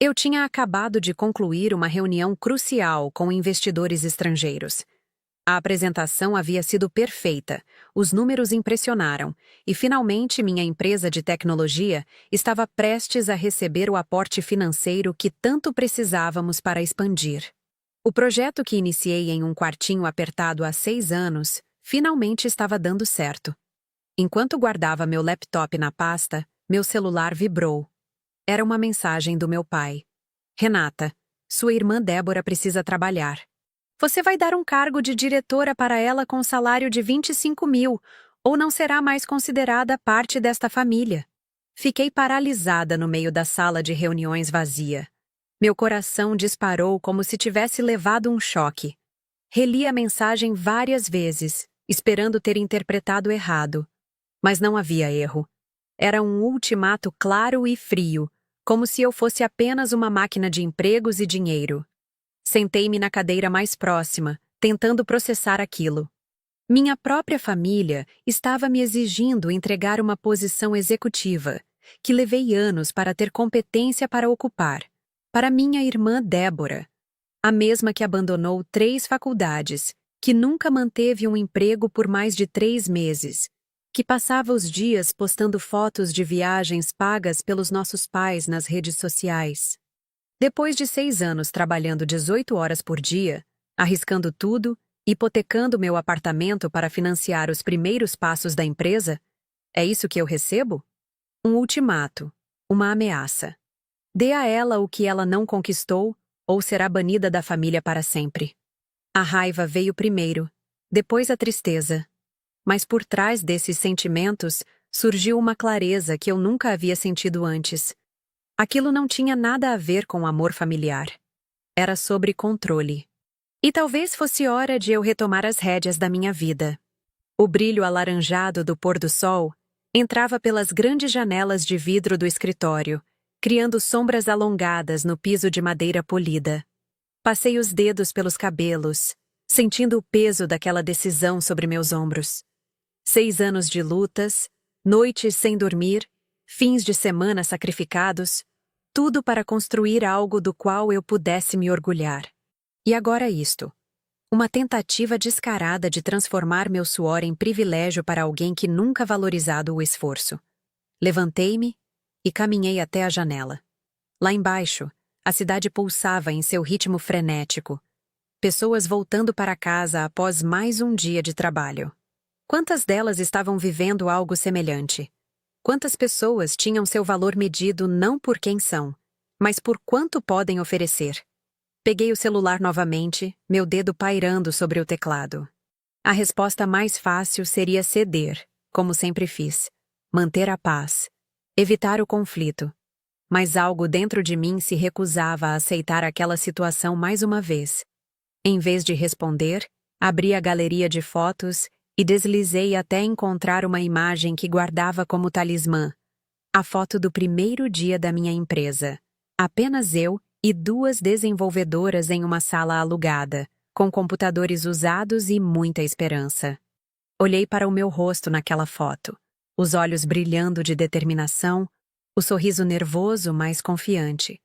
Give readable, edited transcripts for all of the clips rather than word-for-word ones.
Eu tinha acabado de concluir uma reunião crucial com investidores estrangeiros. A apresentação havia sido perfeita, os números impressionaram, e finalmente minha empresa de tecnologia estava prestes a receber o aporte financeiro que tanto precisávamos para expandir. O projeto que iniciei em um quartinho apertado há 6 anos, finalmente estava dando certo. Enquanto guardava meu laptop na pasta, meu celular vibrou. Era uma mensagem do meu pai. Renata, sua irmã Débora precisa trabalhar. Você vai dar um cargo de diretora para ela com salário de 25 mil, ou não será mais considerada parte desta família. Fiquei paralisada no meio da sala de reuniões vazia. Meu coração disparou como se tivesse levado um choque. Reli a mensagem várias vezes, esperando ter interpretado errado. Mas não havia erro. Era um ultimato claro e frio, como se eu fosse apenas uma máquina de empregos e dinheiro. Sentei-me na cadeira mais próxima, tentando processar aquilo. Minha própria família estava me exigindo entregar uma posição executiva, que levei anos para ter competência para ocupar, para minha irmã Débora, a mesma que abandonou 3 faculdades, que nunca manteve um emprego por mais de 3 meses, que passava os dias postando fotos de viagens pagas pelos nossos pais nas redes sociais. Depois de 6 anos trabalhando 18 horas por dia, arriscando tudo, hipotecando meu apartamento para financiar os primeiros passos da empresa, é isso que eu recebo? Um ultimato, uma ameaça. Dê a ela o que ela não conquistou, ou será banida da família para sempre. A raiva veio primeiro, depois a tristeza. Mas por trás desses sentimentos surgiu uma clareza que eu nunca havia sentido antes. Aquilo não tinha nada a ver com amor familiar. Era sobre controle. E talvez fosse hora de eu retomar as rédeas da minha vida. O brilho alaranjado do pôr do sol entrava pelas grandes janelas de vidro do escritório, criando sombras alongadas no piso de madeira polida. Passei os dedos pelos cabelos, sentindo o peso daquela decisão sobre meus ombros. 6 anos de lutas, noites sem dormir, fins de semana sacrificados, tudo para construir algo do qual eu pudesse me orgulhar. E agora isto. Uma tentativa descarada de transformar meu suor em privilégio para alguém que nunca valorizado o esforço. Levantei-me e caminhei até a janela. Lá embaixo, a cidade pulsava em seu ritmo frenético. Pessoas voltando para casa após mais um dia de trabalho. Quantas delas estavam vivendo algo semelhante? Quantas pessoas tinham seu valor medido não por quem são, mas por quanto podem oferecer? Peguei o celular novamente, meu dedo pairando sobre o teclado. A resposta mais fácil seria ceder, como sempre fiz. Manter a paz. Evitar o conflito. Mas algo dentro de mim se recusava a aceitar aquela situação mais uma vez. Em vez de responder, abri a galeria de fotos e deslizei até encontrar uma imagem que guardava como talismã. A foto do primeiro dia da minha empresa. Apenas eu e 2 desenvolvedoras em uma sala alugada, com computadores usados e muita esperança. Olhei para o meu rosto naquela foto, os olhos brilhando de determinação, o sorriso nervoso, mas confiante.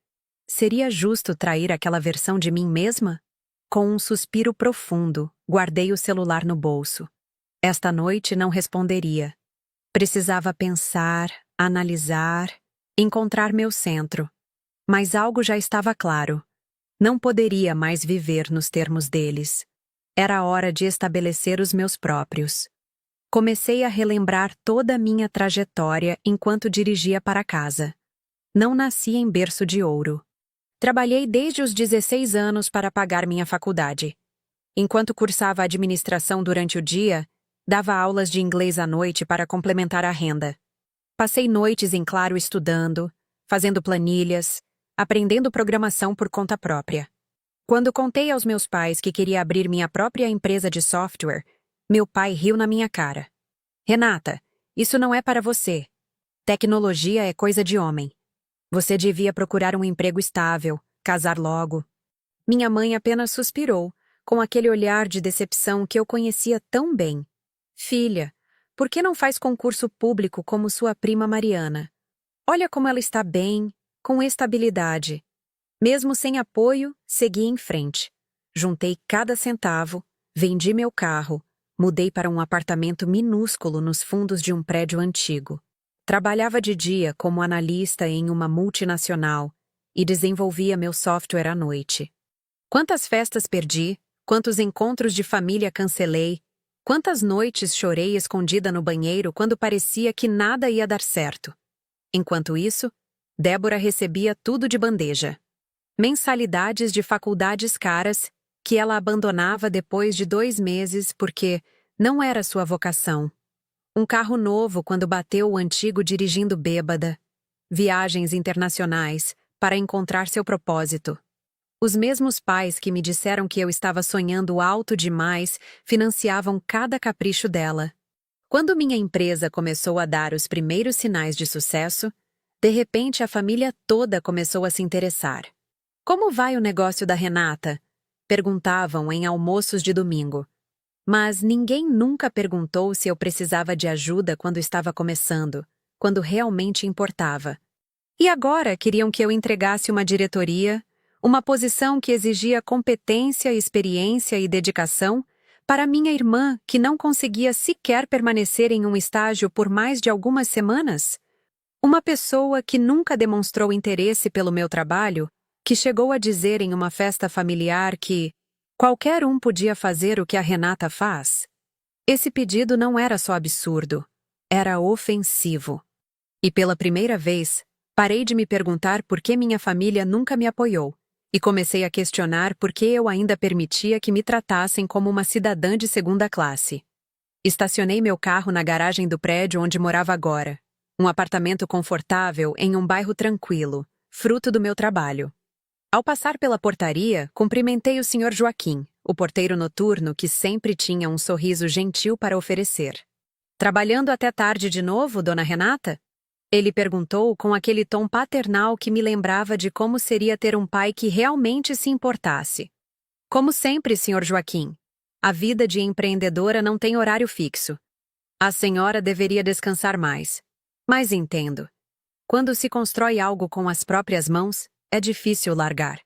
Seria justo trair aquela versão de mim mesma? Com um suspiro profundo, guardei o celular no bolso. Esta noite não responderia. Precisava pensar, analisar, encontrar meu centro. Mas algo já estava claro. Não poderia mais viver nos termos deles. Era hora de estabelecer os meus próprios. Comecei a relembrar toda a minha trajetória enquanto dirigia para casa. Não nasci em berço de ouro. Trabalhei desde os 16 anos para pagar minha faculdade. Enquanto cursava administração durante o dia, dava aulas de inglês à noite para complementar a renda. Passei noites em claro estudando, fazendo planilhas, aprendendo programação por conta própria. Quando contei aos meus pais que queria abrir minha própria empresa de software, meu pai riu na minha cara. Renata, isso não é para você. Tecnologia é coisa de homem. Você devia procurar um emprego estável, casar logo. Minha mãe apenas suspirou, com aquele olhar de decepção que eu conhecia tão bem. Filha, por que não faz concurso público como sua prima Mariana? Olha como ela está bem, com estabilidade. Mesmo sem apoio, segui em frente. Juntei cada centavo, vendi meu carro, mudei para um apartamento minúsculo nos fundos de um prédio antigo. Trabalhava de dia como analista em uma multinacional e desenvolvia meu software à noite. Quantas festas perdi, quantos encontros de família cancelei, quantas noites chorei escondida no banheiro quando parecia que nada ia dar certo. Enquanto isso, Débora recebia tudo de bandeja. Mensalidades de faculdades caras que ela abandonava depois de 2 meses porque não era sua vocação. Um carro novo quando bateu o antigo dirigindo bêbada. Viagens internacionais para encontrar seu propósito. Os mesmos pais que me disseram que eu estava sonhando alto demais financiavam cada capricho dela. Quando minha empresa começou a dar os primeiros sinais de sucesso, de repente a família toda começou a se interessar. Como vai o negócio da Renata? Perguntavam em almoços de domingo. Mas ninguém nunca perguntou se eu precisava de ajuda quando estava começando, quando realmente importava. E agora queriam que eu entregasse uma diretoria, uma posição que exigia competência, experiência e dedicação, para minha irmã que não conseguia sequer permanecer em um estágio por mais de algumas semanas? Uma pessoa que nunca demonstrou interesse pelo meu trabalho, que chegou a dizer em uma festa familiar que qualquer um podia fazer o que a Renata faz. Esse pedido não era só absurdo, era ofensivo. E pela primeira vez, parei de me perguntar por que minha família nunca me apoiou, e comecei a questionar por que eu ainda permitia que me tratassem como uma cidadã de segunda classe. Estacionei meu carro na garagem do prédio onde morava agora, um apartamento confortável em um bairro tranquilo, fruto do meu trabalho. Ao passar pela portaria, cumprimentei o Sr. Joaquim, o porteiro noturno que sempre tinha um sorriso gentil para oferecer. Trabalhando até tarde de novo, dona Renata? Ele perguntou com aquele tom paternal que me lembrava de como seria ter um pai que realmente se importasse. Como sempre, Sr. Joaquim. A vida de empreendedora não tem horário fixo. A senhora deveria descansar mais. Mas entendo. Quando se constrói algo com as próprias mãos, é difícil largar.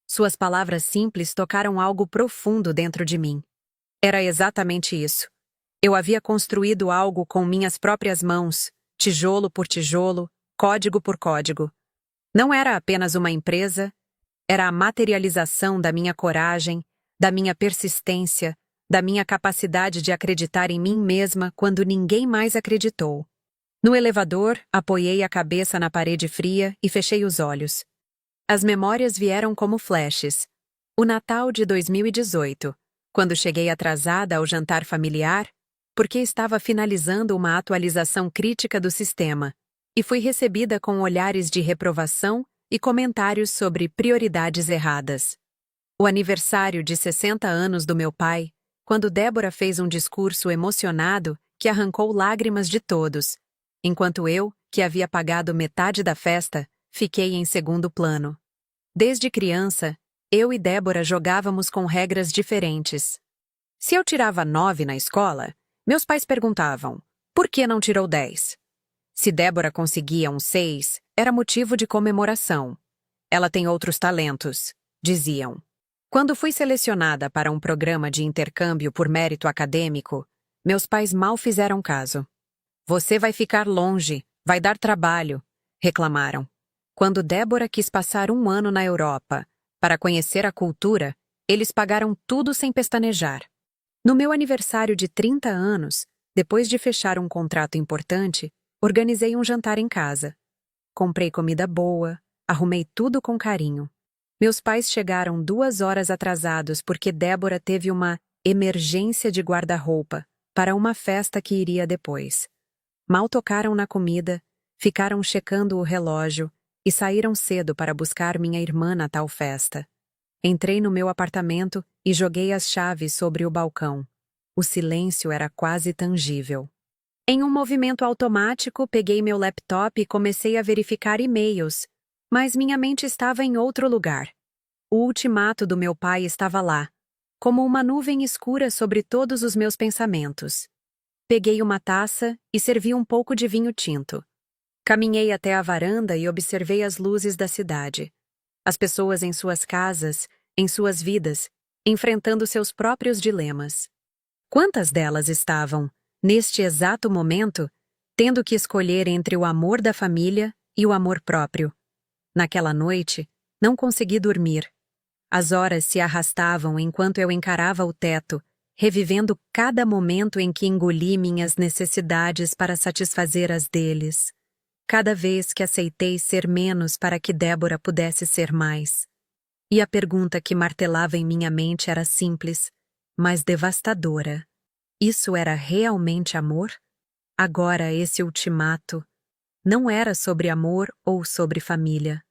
Suas palavras simples tocaram algo profundo dentro de mim. Era exatamente isso. Eu havia construído algo com minhas próprias mãos, tijolo por tijolo, código por código. Não era apenas uma empresa, era a materialização da minha coragem, da minha persistência, da minha capacidade de acreditar em mim mesma quando ninguém mais acreditou. No elevador, apoiei a cabeça na parede fria e fechei os olhos. As memórias vieram como flashes. O Natal de 2018, quando cheguei atrasada ao jantar familiar, porque estava finalizando uma atualização crítica do sistema, e fui recebida com olhares de reprovação e comentários sobre prioridades erradas. O aniversário de 60 anos do meu pai, quando Débora fez um discurso emocionado que arrancou lágrimas de todos, enquanto eu, que havia pagado metade da festa, fiquei em segundo plano. Desde criança, eu e Débora jogávamos com regras diferentes. Se eu tirava 9 na escola, meus pais perguntavam, por que não tirou 10? Se Débora conseguia um 6, era motivo de comemoração. Ela tem outros talentos, diziam. Quando fui selecionada para um programa de intercâmbio por mérito acadêmico, meus pais mal fizeram caso. Você vai ficar longe, vai dar trabalho, reclamaram. Quando Débora quis passar 1 ano na Europa, para conhecer a cultura, eles pagaram tudo sem pestanejar. No meu aniversário de 30 anos, depois de fechar um contrato importante, organizei um jantar em casa. Comprei comida boa, arrumei tudo com carinho. Meus pais chegaram 2 horas atrasados porque Débora teve uma emergência de guarda-roupa para uma festa que iria depois. Mal tocaram na comida, ficaram checando o relógio e saíram cedo para buscar minha irmã na tal festa. Entrei no meu apartamento e joguei as chaves sobre o balcão. O silêncio era quase tangível. Em um movimento automático, peguei meu laptop e comecei a verificar e-mails, mas minha mente estava em outro lugar. O ultimato do meu pai estava lá, como uma nuvem escura sobre todos os meus pensamentos. Peguei uma taça e servi um pouco de vinho tinto. Caminhei até a varanda e observei as luzes da cidade. as pessoas em suas casas, em suas vidas, enfrentando seus próprios dilemas. Quantas delas estavam, neste exato momento, tendo que escolher entre o amor da família e o amor próprio? Naquela noite, não consegui dormir. As horas se arrastavam enquanto eu encarava o teto, revivendo cada momento em que engoli minhas necessidades para satisfazer as deles. Cada vez que aceitei ser menos para que Débora pudesse ser mais. E a pergunta que martelava em minha mente era simples, mas devastadora. Isso era realmente amor? Agora esse ultimato não era sobre amor ou sobre família.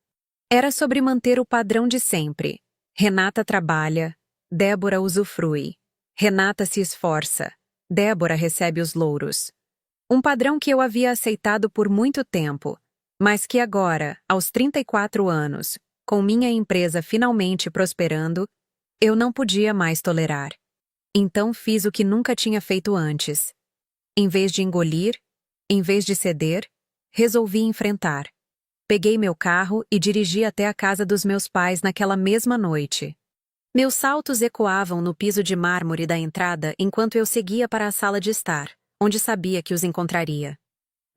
Era sobre manter o padrão de sempre. Renata trabalha, Débora usufrui. Renata se esforça, Débora recebe os louros. Um padrão que eu havia aceitado por muito tempo, mas que agora, aos 34 anos, com minha empresa finalmente prosperando, eu não podia mais tolerar. Então fiz o que nunca tinha feito antes. Em vez de engolir, em vez de ceder, resolvi enfrentar. Peguei meu carro e dirigi até a casa dos meus pais naquela mesma noite. Meus saltos ecoavam no piso de mármore da entrada enquanto eu seguia para a sala de estar, onde sabia que os encontraria.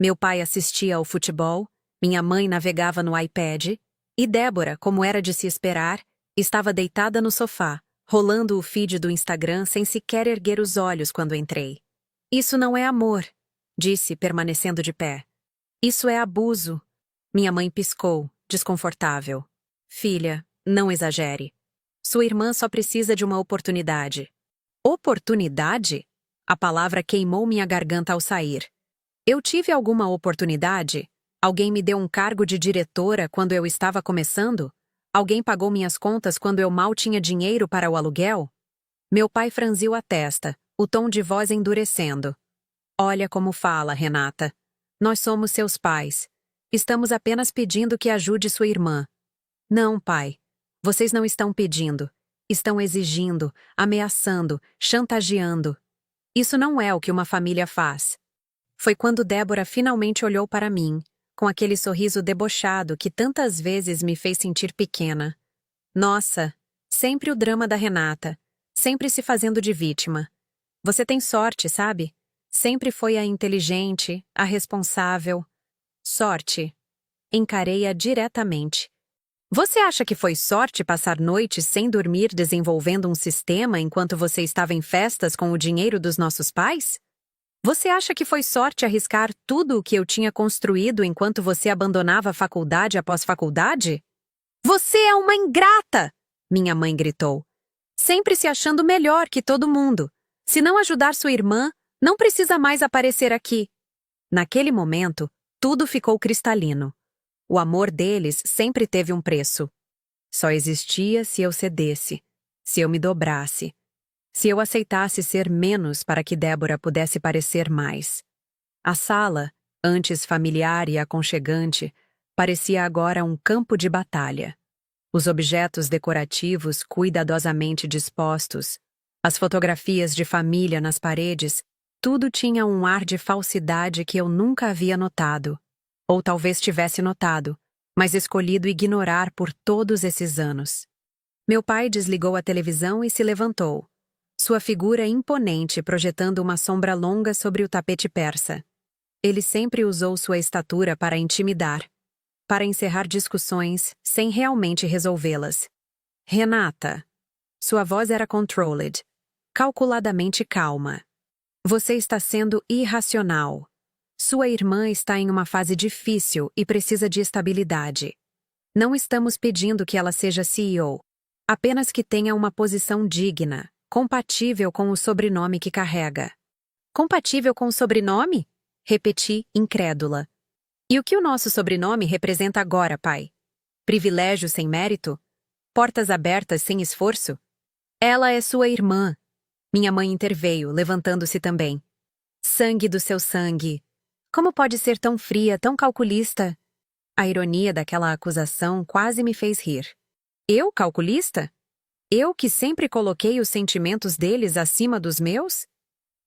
Meu pai assistia ao futebol, minha mãe navegava no iPad, e Débora, como era de se esperar, estava deitada no sofá, rolando o feed do Instagram sem sequer erguer os olhos quando entrei. Isso não é amor, disse, permanecendo de pé. Isso é abuso. Minha mãe piscou, desconfortável. Filha, não exagere. Sua irmã só precisa de uma oportunidade. Oportunidade? A palavra queimou minha garganta ao sair. Eu tive alguma oportunidade? Alguém me deu um cargo de diretora quando eu estava começando? Alguém pagou minhas contas quando eu mal tinha dinheiro para o aluguel? Meu pai franziu a testa, o tom de voz endurecendo. Olha como fala, Renata. Nós somos seus pais. Estamos apenas pedindo que ajude sua irmã. Não, pai. Vocês não estão pedindo. Estão exigindo, ameaçando, chantageando. Isso não é o que uma família faz. Foi quando Débora finalmente olhou para mim, com aquele sorriso debochado que tantas vezes me fez sentir pequena. Nossa, sempre o drama da Renata, sempre se fazendo de vítima. Você tem sorte, sabe? Sempre foi a inteligente, a responsável. Sorte. Encarei-a diretamente. Você acha que foi sorte passar noites sem dormir desenvolvendo um sistema enquanto você estava em festas com o dinheiro dos nossos pais? Você acha que foi sorte arriscar tudo o que eu tinha construído enquanto você abandonava faculdade após faculdade? Você é uma ingrata! Minha mãe gritou. Sempre se achando melhor que todo mundo. Se não ajudar sua irmã, não precisa mais aparecer aqui. Naquele momento, tudo ficou cristalino. O amor deles sempre teve um preço. Só existia se eu cedesse, se eu me dobrasse, se eu aceitasse ser menos para que Débora pudesse parecer mais. A sala, antes familiar e aconchegante, parecia agora um campo de batalha. Os objetos decorativos cuidadosamente dispostos, as fotografias de família nas paredes, tudo tinha um ar de falsidade que eu nunca havia notado. Ou talvez tivesse notado, mas escolhido ignorar por todos esses anos. Meu pai desligou a televisão e se levantou, sua figura imponente projetando uma sombra longa sobre o tapete persa. Ele sempre usou sua estatura para intimidar, para encerrar discussões sem realmente resolvê-las. Renata. Sua voz era controlled, calculadamente calma. Você está sendo irracional. Sua irmã está em uma fase difícil e precisa de estabilidade. Não estamos pedindo que ela seja CEO, apenas que tenha uma posição digna, compatível com o sobrenome que carrega. Compatível com o sobrenome? Repeti, incrédula. E o que o nosso sobrenome representa agora, pai? Privilégio sem mérito? Portas abertas sem esforço? Ela é sua irmã. Minha mãe interveio, levantando-se também. Sangue do seu sangue. Como pode ser tão fria, tão calculista? A ironia daquela acusação quase me fez rir. Eu, calculista? Eu que sempre coloquei os sentimentos deles acima dos meus?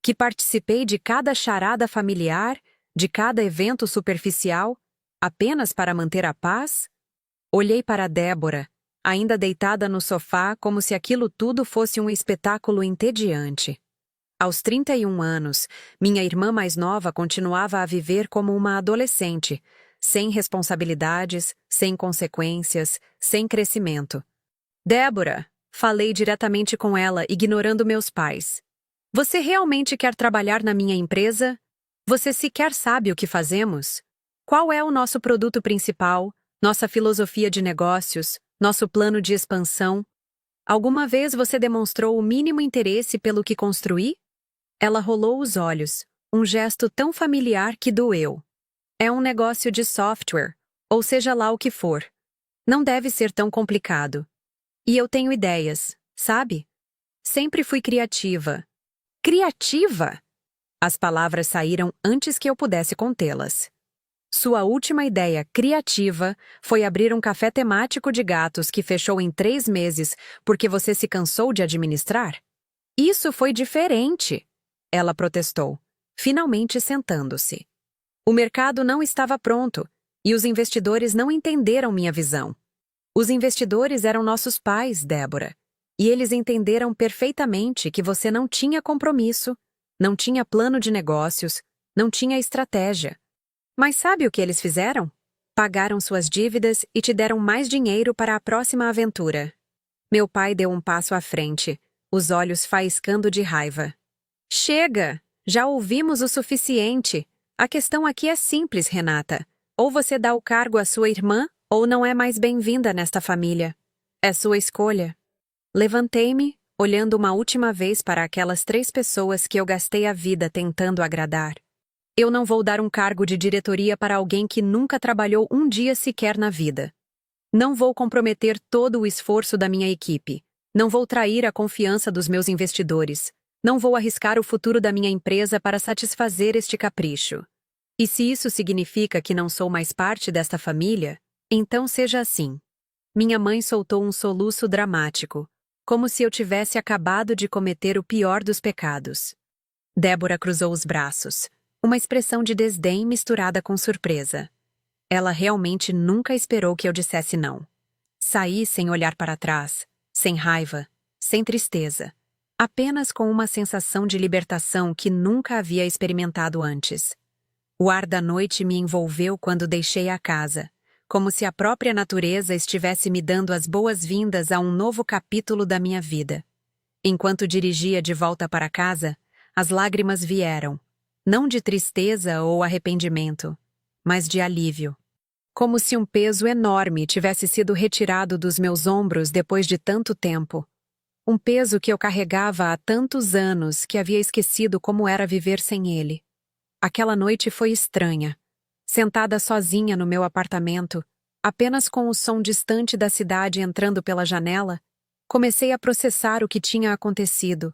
Que participei de cada charada familiar, de cada evento superficial, apenas para manter a paz? Olhei para Débora, ainda deitada no sofá como se aquilo tudo fosse um espetáculo entediante. Aos 31 anos, minha irmã mais nova continuava a viver como uma adolescente, sem responsabilidades, sem consequências, sem crescimento. Débora, falei diretamente com ela, ignorando meus pais. Você realmente quer trabalhar na minha empresa? Você sequer sabe o que fazemos? Qual é o nosso produto principal, nossa filosofia de negócios, nosso plano de expansão? Alguma vez você demonstrou o mínimo interesse pelo que construí? Ela rolou os olhos, um gesto tão familiar que doeu. É um negócio de software, ou seja lá o que for. Não deve ser tão complicado. E eu tenho ideias, sabe? Sempre fui criativa. Criativa? As palavras saíram antes que eu pudesse contê-las. Sua última ideia criativa foi abrir um café temático de gatos que fechou em 3 meses porque você se cansou de administrar? Isso foi diferente, ela protestou, finalmente sentando-se. O mercado não estava pronto e os investidores não entenderam minha visão. Os investidores eram nossos pais, Débora, e eles entenderam perfeitamente que você não tinha compromisso, não tinha plano de negócios, não tinha estratégia. Mas sabe o que eles fizeram? Pagaram suas dívidas e te deram mais dinheiro para a próxima aventura. Meu pai deu um passo à frente, os olhos faiscando de raiva. Chega! Já ouvimos o suficiente. A questão aqui é simples, Renata. Ou você dá o cargo à sua irmã, ou não é mais bem-vinda nesta família. É sua escolha. Levantei-me, olhando uma última vez para aquelas 3 pessoas que eu gastei a vida tentando agradar. Eu não vou dar um cargo de diretoria para alguém que nunca trabalhou um dia sequer na vida. Não vou comprometer todo o esforço da minha equipe. Não vou trair a confiança dos meus investidores. Não vou arriscar o futuro da minha empresa para satisfazer este capricho. E se isso significa que não sou mais parte desta família, então seja assim. Minha mãe soltou um soluço dramático, como se eu tivesse acabado de cometer o pior dos pecados. Débora cruzou os braços, uma expressão de desdém misturada com surpresa. Ela realmente nunca esperou que eu dissesse não. Saí sem olhar para trás, sem raiva, sem tristeza, apenas com uma sensação de libertação que nunca havia experimentado antes. O ar da noite me envolveu quando deixei a casa, como se a própria natureza estivesse me dando as boas-vindas a um novo capítulo da minha vida. Enquanto dirigia de volta para casa, as lágrimas vieram, não de tristeza ou arrependimento, mas de alívio. Como se um peso enorme tivesse sido retirado dos meus ombros depois de tanto tempo. Um peso que eu carregava há tantos anos que havia esquecido como era viver sem ele. Aquela noite foi estranha. Sentada sozinha no meu apartamento, apenas com o som distante da cidade entrando pela janela, comecei a processar o que tinha acontecido.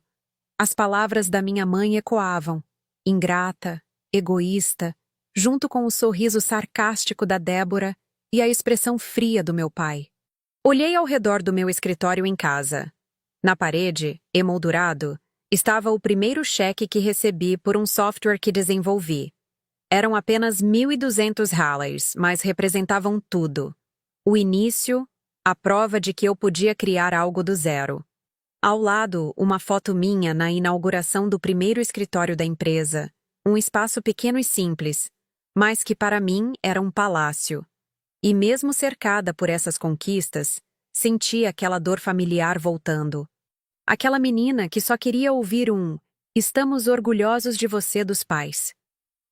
As palavras da minha mãe ecoavam, ingrata, egoísta, junto com o sorriso sarcástico da Débora e a expressão fria do meu pai. Olhei ao redor do meu escritório em casa. Na parede, emoldurado, estava o primeiro cheque que recebi por um software que desenvolvi. Eram apenas 1.200 Halleys, mas representavam tudo. O início, a prova de que eu podia criar algo do zero. Ao lado, uma foto minha na inauguração do primeiro escritório da empresa, um espaço pequeno e simples, mas que para mim era um palácio. E mesmo cercada por essas conquistas, senti aquela dor familiar voltando. Aquela menina que só queria ouvir um "Estamos orgulhosos de você" dos pais.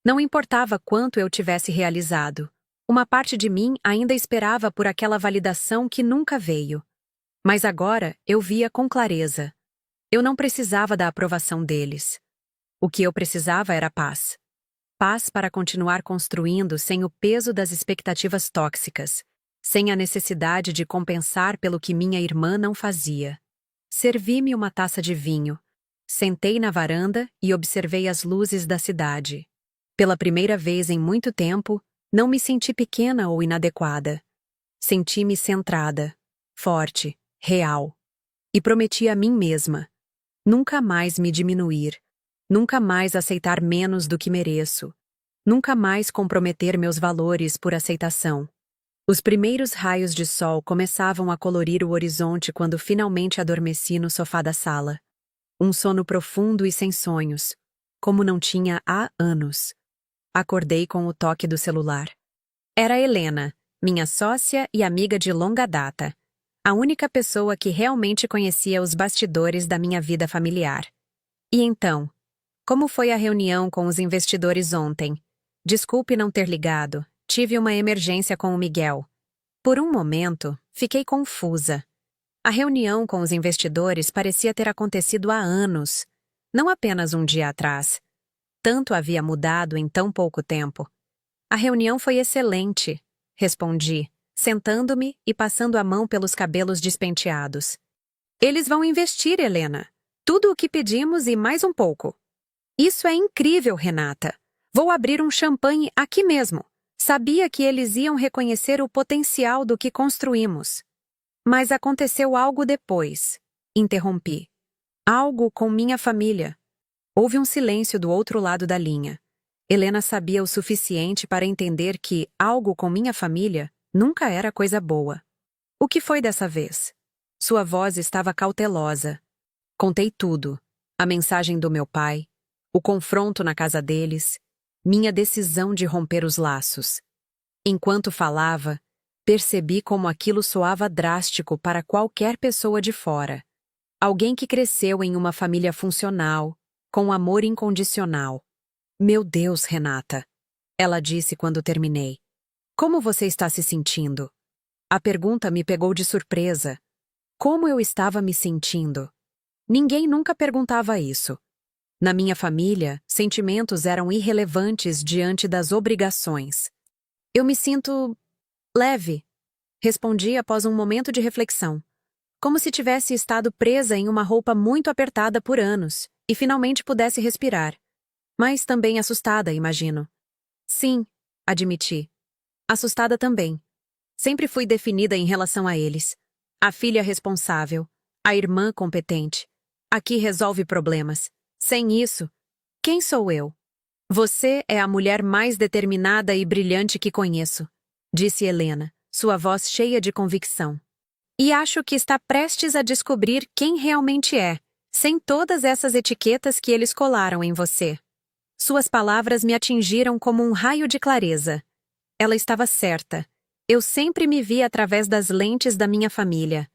Não importava quanto eu tivesse realizado. Uma parte de mim ainda esperava por aquela validação que nunca veio. Mas agora eu via com clareza. Eu não precisava da aprovação deles. O que eu precisava era paz. Paz para continuar construindo sem o peso das expectativas tóxicas, sem a necessidade de compensar pelo que minha irmã não fazia. Servi-me uma taça de vinho. Sentei na varanda e observei as luzes da cidade. Pela primeira vez em muito tempo, não me senti pequena ou inadequada. Senti-me centrada, forte, real. E prometi a mim mesma: nunca mais me diminuir, nunca mais aceitar menos do que mereço, nunca mais comprometer meus valores por aceitação. Os primeiros raios de sol começavam a colorir o horizonte quando finalmente adormeci no sofá da sala. Um sono profundo e sem sonhos, como não tinha há anos. Acordei com o toque do celular. Era Helena, minha sócia e amiga de longa data. A única pessoa que realmente conhecia os bastidores da minha vida familiar. E então, como foi a reunião com os investidores ontem? Desculpe não ter ligado, tive uma emergência com o Miguel. Por um momento, fiquei confusa. A reunião com os investidores parecia ter acontecido há anos, não apenas um dia atrás. Tanto havia mudado em tão pouco tempo. A reunião foi excelente, respondi, sentando-me e passando a mão pelos cabelos despenteados. Eles vão investir, Helena. Tudo o que pedimos e mais um pouco. Isso é incrível, Renata. Vou abrir um champanhe aqui mesmo. Sabia que eles iam reconhecer o potencial do que construímos. Mas aconteceu algo depois. Interrompi. Algo com minha família. Houve um silêncio do outro lado da linha. Helena sabia o suficiente para entender que algo com minha família nunca era coisa boa. O que foi dessa vez? Sua voz estava cautelosa. Contei tudo. A mensagem do meu pai, o confronto na casa deles, minha decisão de romper os laços. Enquanto falava, percebi como aquilo soava drástico para qualquer pessoa de fora. Alguém que cresceu em uma família funcional, com amor incondicional. Meu Deus, Renata, ela disse quando terminei. Como você está se sentindo? A pergunta me pegou de surpresa. Como eu estava me sentindo? Ninguém nunca perguntava isso. Na minha família, sentimentos eram irrelevantes diante das obrigações. Eu me sinto leve, respondi após um momento de reflexão. Como se tivesse estado presa em uma roupa muito apertada por anos e finalmente pudesse respirar. Mas também assustada, imagino. Sim, admiti. Assustada também. Sempre fui definida em relação a eles. A filha responsável, a irmã competente, a que resolve problemas. Sem isso, quem sou eu? Você é a mulher mais determinada e brilhante que conheço, disse Helena, sua voz cheia de convicção. E acho que está prestes a descobrir quem realmente é, sem todas essas etiquetas que eles colaram em você. Suas palavras me atingiram como um raio de clareza. Ela estava certa. Eu sempre me vi através das lentes da minha família.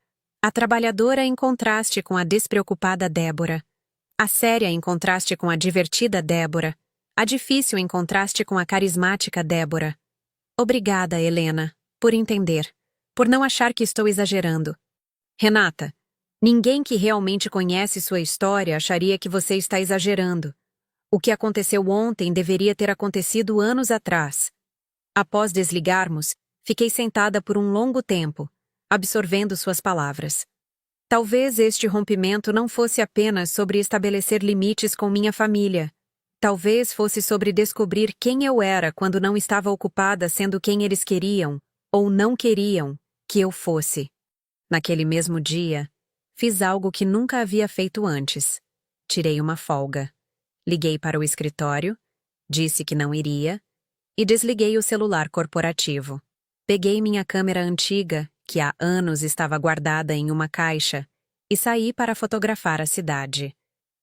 A trabalhadora em contraste com a despreocupada Débora. A séria em contraste com a divertida Débora. A difícil em contraste com a carismática Débora. Obrigada, Helena, por entender. Por não achar que estou exagerando. Renata, ninguém que realmente conhece sua história acharia que você está exagerando. O que aconteceu ontem deveria ter acontecido anos atrás. Após desligarmos, fiquei sentada por um longo tempo, absorvendo suas palavras. Talvez este rompimento não fosse apenas sobre estabelecer limites com minha família. Talvez fosse sobre descobrir quem eu era quando não estava ocupada sendo quem eles queriam, ou não queriam, que eu fosse. Naquele mesmo dia, fiz algo que nunca havia feito antes. Tirei uma folga. Liguei para o escritório, disse que não iria, e desliguei o celular corporativo. Peguei minha câmera antiga, que há anos estava guardada em uma caixa, e saí para fotografar a cidade.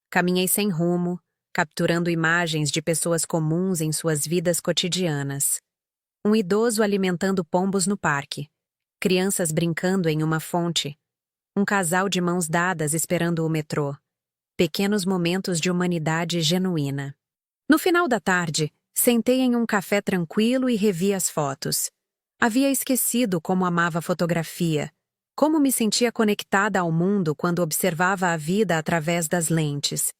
Caminhei sem rumo, capturando imagens de pessoas comuns em suas vidas cotidianas. Um idoso alimentando pombos no parque, crianças brincando em uma fonte, um casal de mãos dadas esperando o metrô. Pequenos momentos de humanidade genuína. No final da tarde, sentei em um café tranquilo e revi as fotos. Havia esquecido como amava fotografia, como me sentia conectada ao mundo quando observava a vida através das lentes.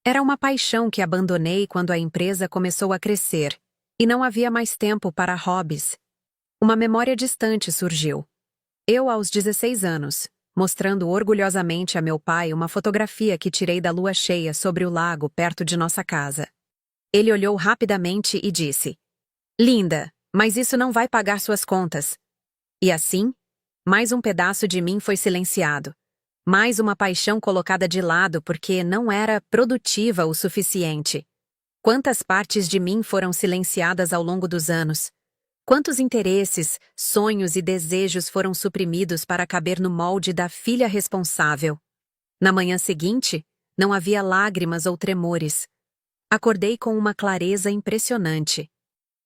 Era uma paixão que abandonei quando a empresa começou a crescer, e não havia mais tempo para hobbies. Uma memória distante surgiu. Eu aos 16 anos, mostrando orgulhosamente a meu pai uma fotografia que tirei da lua cheia sobre o lago perto de nossa casa. Ele olhou rapidamente e disse: "Linda, mas isso não vai pagar suas contas." E assim, mais um pedaço de mim foi silenciado. Mais uma paixão colocada de lado porque não era produtiva o suficiente. Quantas partes de mim foram silenciadas ao longo dos anos? Quantos interesses, sonhos e desejos foram suprimidos para caber no molde da filha responsável? Na manhã seguinte, não havia lágrimas ou tremores. Acordei com uma clareza impressionante.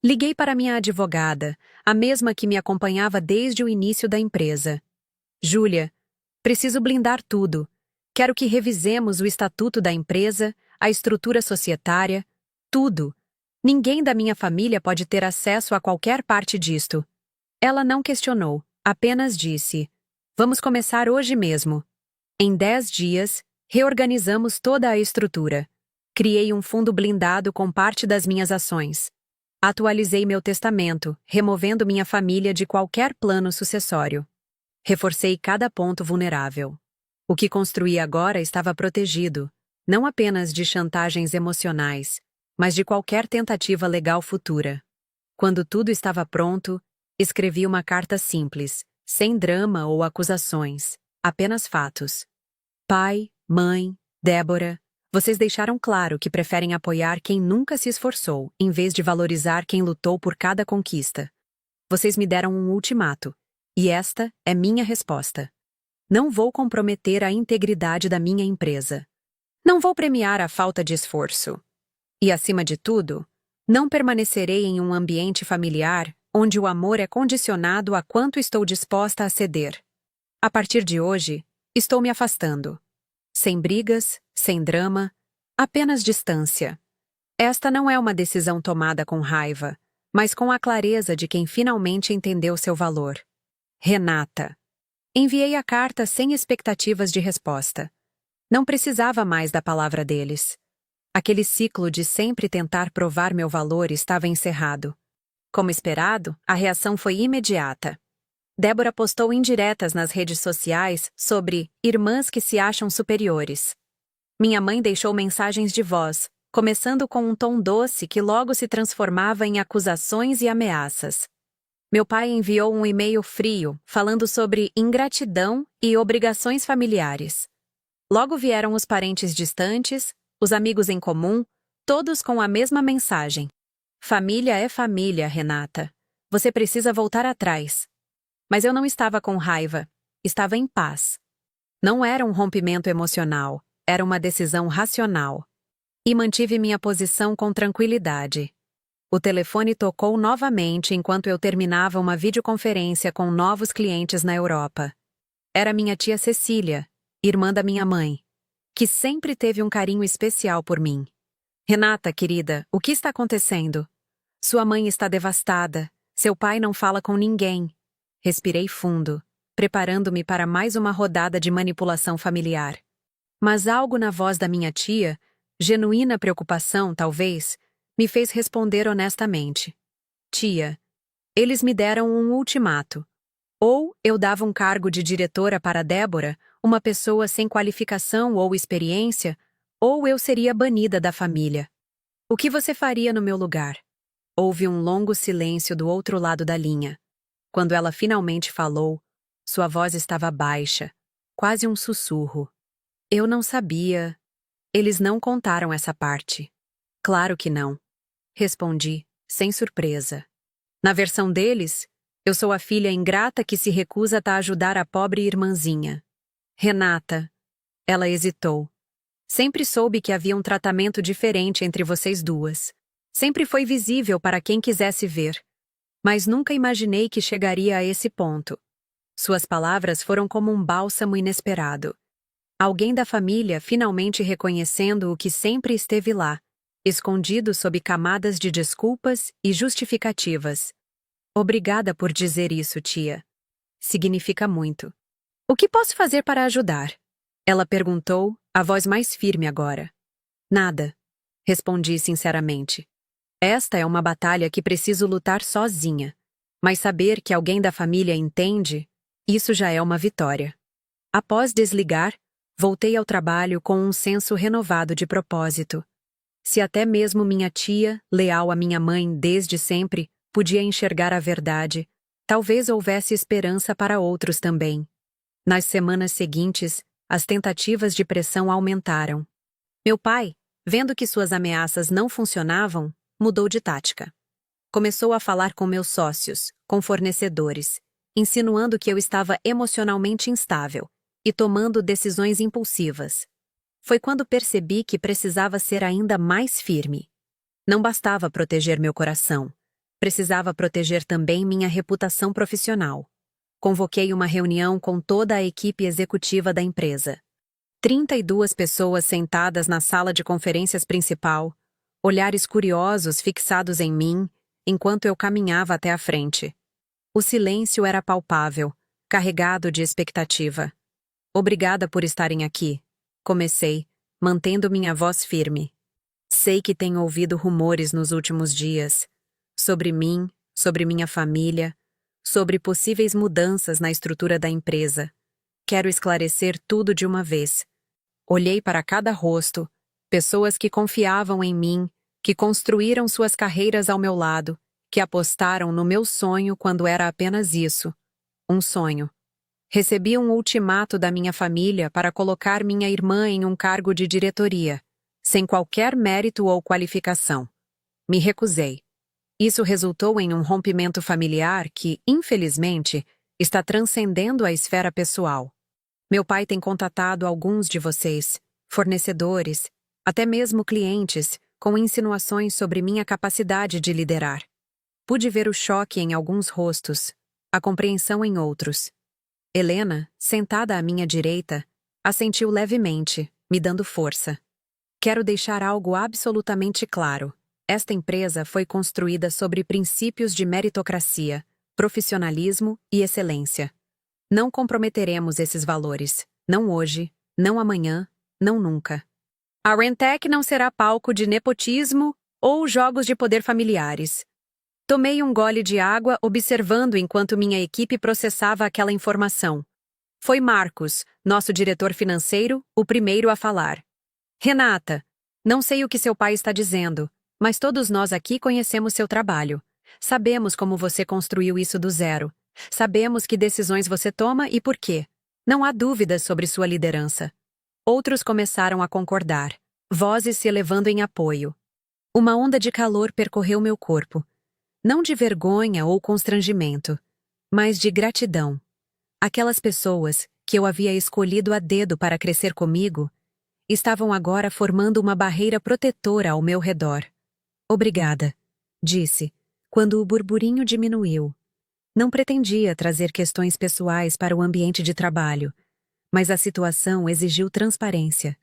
Liguei para minha advogada, a mesma que me acompanhava desde o início da empresa. Júlia, preciso blindar tudo. Quero que revisemos o estatuto da empresa, a estrutura societária, tudo. Ninguém da minha família pode ter acesso a qualquer parte disto. Ela não questionou, apenas disse: vamos começar hoje mesmo. Em 10 dias, reorganizamos toda a estrutura. Criei um fundo blindado com parte das minhas ações. Atualizei meu testamento, removendo minha família de qualquer plano sucessório. Reforcei cada ponto vulnerável. O que construí agora estava protegido, não apenas de chantagens emocionais, mas de qualquer tentativa legal futura. Quando tudo estava pronto, escrevi uma carta simples, sem drama ou acusações, apenas fatos. Pai, mãe, Débora, vocês deixaram claro que preferem apoiar quem nunca se esforçou, em vez de valorizar quem lutou por cada conquista. Vocês me deram um ultimato, e esta é minha resposta. Não vou comprometer a integridade da minha empresa. Não vou premiar a falta de esforço. E, acima de tudo, não permanecerei em um ambiente familiar onde o amor é condicionado a quanto estou disposta a ceder. A partir de hoje, estou me afastando. Sem brigas, sem drama, apenas distância. Esta não é uma decisão tomada com raiva, mas com a clareza de quem finalmente entendeu seu valor. Renata. Enviei a carta sem expectativas de resposta. Não precisava mais da palavra deles. Aquele ciclo de sempre tentar provar meu valor estava encerrado. Como esperado, a reação foi imediata. Débora postou indiretas nas redes sociais sobre irmãs que se acham superiores. Minha mãe deixou mensagens de voz, começando com um tom doce que logo se transformava em acusações e ameaças. Meu pai enviou um e-mail frio, falando sobre ingratidão e obrigações familiares. Logo vieram os parentes distantes, os amigos em comum, todos com a mesma mensagem. Família é família, Renata. Você precisa voltar atrás. Mas eu não estava com raiva, estava em paz. Não era um rompimento emocional, era uma decisão racional. E mantive minha posição com tranquilidade. O telefone tocou novamente enquanto eu terminava uma videoconferência com novos clientes na Europa. Era minha tia Cecília, irmã da minha mãe, que sempre teve um carinho especial por mim. Renata, querida, o que está acontecendo? Sua mãe está devastada, seu pai não fala com ninguém. Respirei fundo, preparando-me para mais uma rodada de manipulação familiar. Mas algo na voz da minha tia, genuína preocupação, talvez, me fez responder honestamente. Tia, eles me deram um ultimato. Ou eu dava um cargo de diretora para Débora, uma pessoa sem qualificação ou experiência, ou eu seria banida da família. O que você faria no meu lugar? Houve um longo silêncio do outro lado da linha. Quando ela finalmente falou, sua voz estava baixa, quase um sussurro. Eu não sabia. Eles não contaram essa parte. Claro que não. Respondi, sem surpresa. Na versão deles, eu sou a filha ingrata que se recusa a ajudar a pobre irmãzinha. Renata. Ela hesitou. Sempre soube que havia um tratamento diferente entre vocês duas. Sempre foi visível para quem quisesse ver. Mas nunca imaginei que chegaria a esse ponto. Suas palavras foram como um bálsamo inesperado. Alguém da família finalmente reconhecendo o que sempre esteve lá, escondido sob camadas de desculpas e justificativas. Obrigada por dizer isso, tia. Significa muito. O que posso fazer para ajudar? Ela perguntou, a voz mais firme agora. Nada, respondi sinceramente. Esta é uma batalha que preciso lutar sozinha, mas saber que alguém da família entende, isso já é uma vitória. Após desligar, voltei ao trabalho com um senso renovado de propósito. Se até mesmo minha tia, leal à minha mãe desde sempre, podia enxergar a verdade, talvez houvesse esperança para outros também. Nas semanas seguintes, as tentativas de pressão aumentaram. Meu pai, vendo que suas ameaças não funcionavam, mudou de tática. Começou a falar com meus sócios, com fornecedores, insinuando que eu estava emocionalmente instável e tomando decisões impulsivas. Foi quando percebi que precisava ser ainda mais firme. Não bastava proteger meu coração. Precisava proteger também minha reputação profissional. Convoquei uma reunião com toda a equipe executiva da empresa. 32 pessoas sentadas na sala de conferências principal, olhares curiosos fixados em mim, enquanto eu caminhava até a frente. O silêncio era palpável, carregado de expectativa. Obrigada por estarem aqui. Comecei, mantendo minha voz firme. Sei que tenho ouvido rumores nos últimos dias, sobre mim, sobre minha família, sobre possíveis mudanças na estrutura da empresa. Quero esclarecer tudo de uma vez. Olhei para cada rosto, pessoas que confiavam em mim, que construíram suas carreiras ao meu lado, que apostaram no meu sonho quando era apenas isso, um sonho. Recebi um ultimato da minha família para colocar minha irmã em um cargo de diretoria, sem qualquer mérito ou qualificação. Me recusei. Isso resultou em um rompimento familiar que, infelizmente, está transcendendo a esfera pessoal. Meu pai tem contatado alguns de vocês, fornecedores, até mesmo clientes, com insinuações sobre minha capacidade de liderar. Pude ver o choque em alguns rostos, a compreensão em outros. Helena, sentada à minha direita, assentiu levemente, me dando força. Quero deixar algo absolutamente claro. Esta empresa foi construída sobre princípios de meritocracia, profissionalismo e excelência. Não comprometeremos esses valores, não hoje, não amanhã, não nunca. A Rentec não será palco de nepotismo ou jogos de poder familiares. Tomei um gole de água observando enquanto minha equipe processava aquela informação. Foi Marcos, nosso diretor financeiro, o primeiro a falar. Renata, não sei o que seu pai está dizendo, mas todos nós aqui conhecemos seu trabalho. Sabemos como você construiu isso do zero. Sabemos que decisões você toma e por quê. Não há dúvidas sobre sua liderança. Outros começaram a concordar, vozes se elevando em apoio. Uma onda de calor percorreu meu corpo. Não de vergonha ou constrangimento, mas de gratidão. Aquelas pessoas, que eu havia escolhido a dedo para crescer comigo, estavam agora formando uma barreira protetora ao meu redor. Obrigada, disse, quando o burburinho diminuiu. Não pretendia trazer questões pessoais para o ambiente de trabalho, mas a situação exigiu transparência.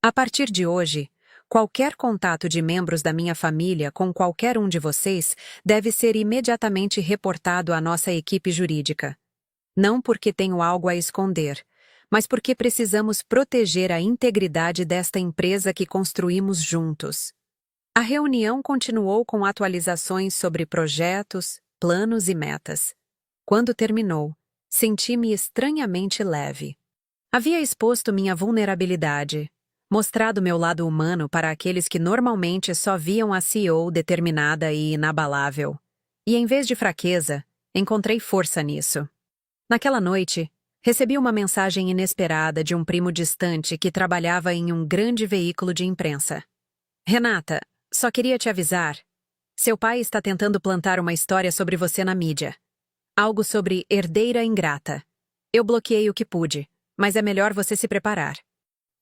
A partir de hoje, qualquer contato de membros da minha família com qualquer um de vocês deve ser imediatamente reportado à nossa equipe jurídica. Não porque tenho algo a esconder, mas porque precisamos proteger a integridade desta empresa que construímos juntos. A reunião continuou com atualizações sobre projetos, planos e metas. Quando terminou, senti-me estranhamente leve. Havia exposto minha vulnerabilidade, mostrado meu lado humano para aqueles que normalmente só viam a CEO determinada e inabalável. E em vez de fraqueza, encontrei força nisso. Naquela noite, recebi uma mensagem inesperada de um primo distante que trabalhava em um grande veículo de imprensa. Renata, só queria te avisar. Seu pai está tentando plantar uma história sobre você na mídia. Algo sobre herdeira ingrata. Eu bloqueei o que pude, mas é melhor você se preparar.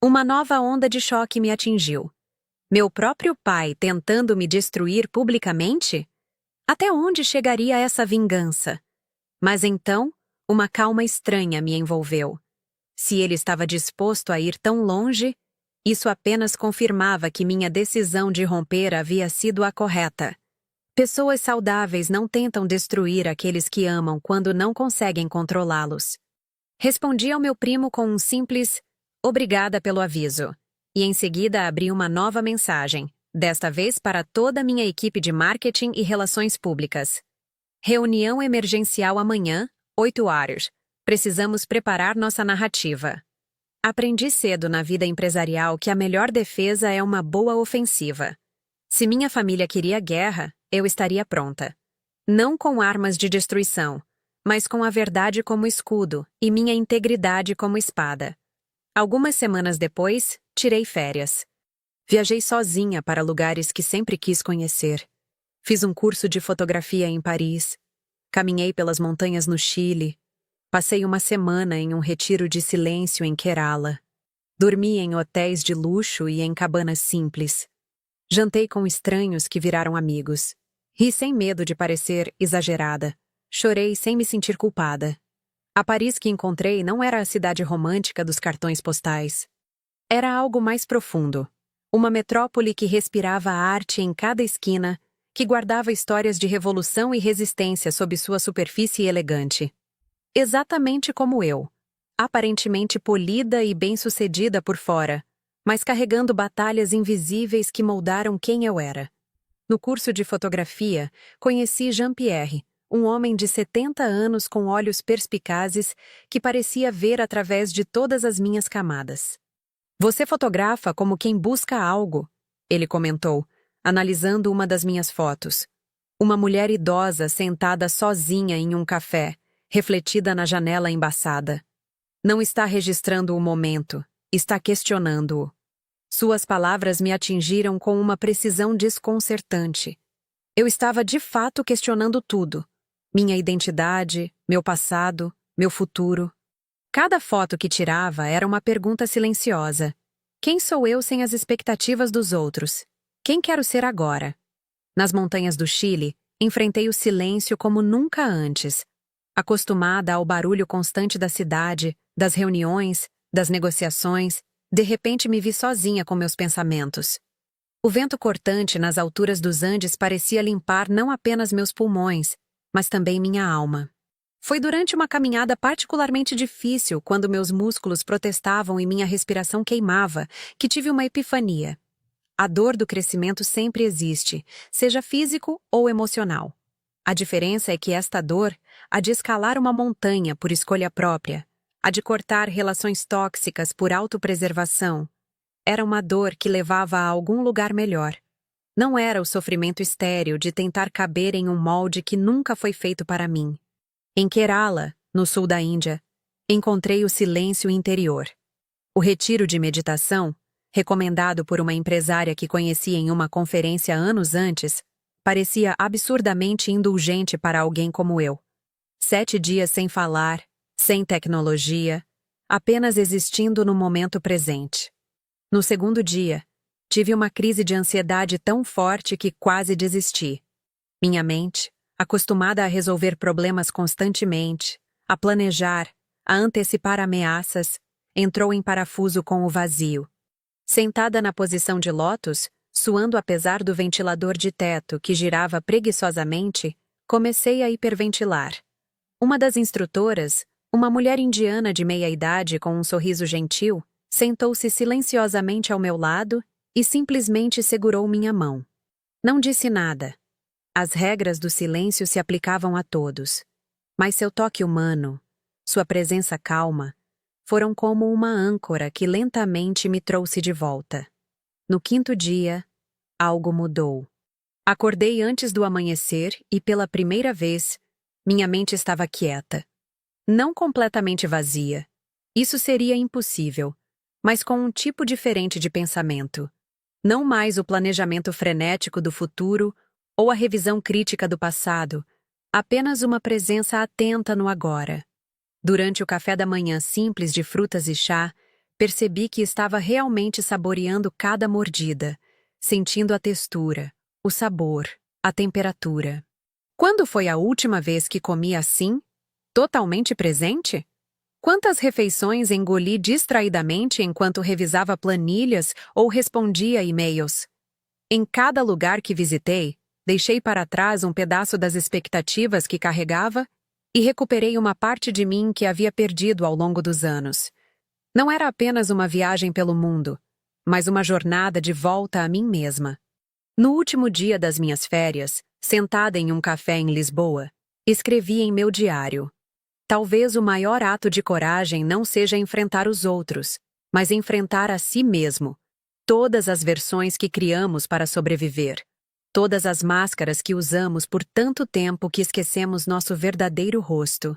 Uma nova onda de choque me atingiu. Meu próprio pai tentando me destruir publicamente? Até onde chegaria essa vingança? Mas então, uma calma estranha me envolveu. Se ele estava disposto a ir tão longe, isso apenas confirmava que minha decisão de romper havia sido a correta. Pessoas saudáveis não tentam destruir aqueles que amam quando não conseguem controlá-los. Respondi ao meu primo com um simples "obrigada pelo aviso", e em seguida abri uma nova mensagem, desta vez para toda a minha equipe de marketing e relações públicas. Reunião emergencial amanhã, 8 horas. Precisamos preparar nossa narrativa. Aprendi cedo na vida empresarial que a melhor defesa é uma boa ofensiva. Se minha família queria guerra, eu estaria pronta. Não com armas de destruição, mas com a verdade como escudo e minha integridade como espada. Algumas semanas depois, tirei férias. Viajei sozinha para lugares que sempre quis conhecer. Fiz um curso de fotografia em Paris, caminhei pelas montanhas no Chile, passei uma semana em um retiro de silêncio em Kerala, dormi em hotéis de luxo e em cabanas simples, jantei com estranhos que viraram amigos, ri sem medo de parecer exagerada, chorei sem me sentir culpada. A Paris que encontrei não era a cidade romântica dos cartões postais. Era algo mais profundo. Uma metrópole que respirava a arte em cada esquina, que guardava histórias de revolução e resistência sob sua superfície elegante. Exatamente como eu, aparentemente polida e bem-sucedida por fora, mas carregando batalhas invisíveis que moldaram quem eu era. No curso de fotografia, conheci Jean-Pierre, um homem de 70 anos com olhos perspicazes que parecia ver através de todas as minhas camadas. Você fotografa como quem busca algo, ele comentou, analisando uma das minhas fotos. Uma mulher idosa sentada sozinha em um café, refletida na janela embaçada. Não está registrando o momento, está questionando-o. Suas palavras me atingiram com uma precisão desconcertante. Eu estava de fato questionando tudo. Minha identidade, meu passado, meu futuro. Cada foto que tirava era uma pergunta silenciosa. Quem sou eu sem as expectativas dos outros? Quem quero ser agora? Nas montanhas do Chile, enfrentei o silêncio como nunca antes. Acostumada ao barulho constante da cidade, das reuniões, das negociações, de repente me vi sozinha com meus pensamentos. O vento cortante nas alturas dos Andes parecia limpar não apenas meus pulmões, mas também minha alma. Foi durante uma caminhada particularmente difícil, quando meus músculos protestavam e minha respiração queimava, que tive uma epifania. A dor do crescimento sempre existe, seja físico ou emocional. A diferença é que esta dor, a de escalar uma montanha por escolha própria, a de cortar relações tóxicas por autopreservação, era uma dor que levava a algum lugar melhor. Não era o sofrimento estéril de tentar caber em um molde que nunca foi feito para mim. Em Kerala, no sul da Índia, encontrei o silêncio interior. O retiro de meditação, recomendado por uma empresária que conheci em uma conferência anos antes, parecia absurdamente indulgente para alguém como eu. 7 dias sem falar, sem tecnologia, apenas existindo no momento presente. No segundo dia, tive uma crise de ansiedade tão forte que quase desisti. Minha mente, acostumada a resolver problemas constantemente, a planejar, a antecipar ameaças, entrou em parafuso com o vazio. Sentada na posição de lótus, suando apesar do ventilador de teto que girava preguiçosamente, comecei a hiperventilar. Uma das instrutoras, uma mulher indiana de meia-idade com um sorriso gentil, sentou-se silenciosamente ao meu lado e simplesmente segurou minha mão. Não disse nada. As regras do silêncio se aplicavam a todos. Mas seu toque humano, sua presença calma, foram como uma âncora que lentamente me trouxe de volta. No 5º dia, algo mudou. Acordei antes do amanhecer e, pela primeira vez, minha mente estava quieta. Não completamente vazia. Isso seria impossível, mas com um tipo diferente de pensamento. Não mais o planejamento frenético do futuro ou a revisão crítica do passado, apenas uma presença atenta no agora. Durante o café da manhã simples de frutas e chá, percebi que estava realmente saboreando cada mordida, sentindo a textura, o sabor, a temperatura. Quando foi a última vez que comi assim? Totalmente presente? Quantas refeições engoli distraidamente enquanto revisava planilhas ou respondia e-mails? Em cada lugar que visitei, deixei para trás um pedaço das expectativas que carregava e recuperei uma parte de mim que havia perdido ao longo dos anos. Não era apenas uma viagem pelo mundo, mas uma jornada de volta a mim mesma. No último dia das minhas férias, sentada em um café em Lisboa, escrevi em meu diário: talvez o maior ato de coragem não seja enfrentar os outros, mas enfrentar a si mesmo. Todas as versões que criamos para sobreviver. Todas as máscaras que usamos por tanto tempo que esquecemos nosso verdadeiro rosto.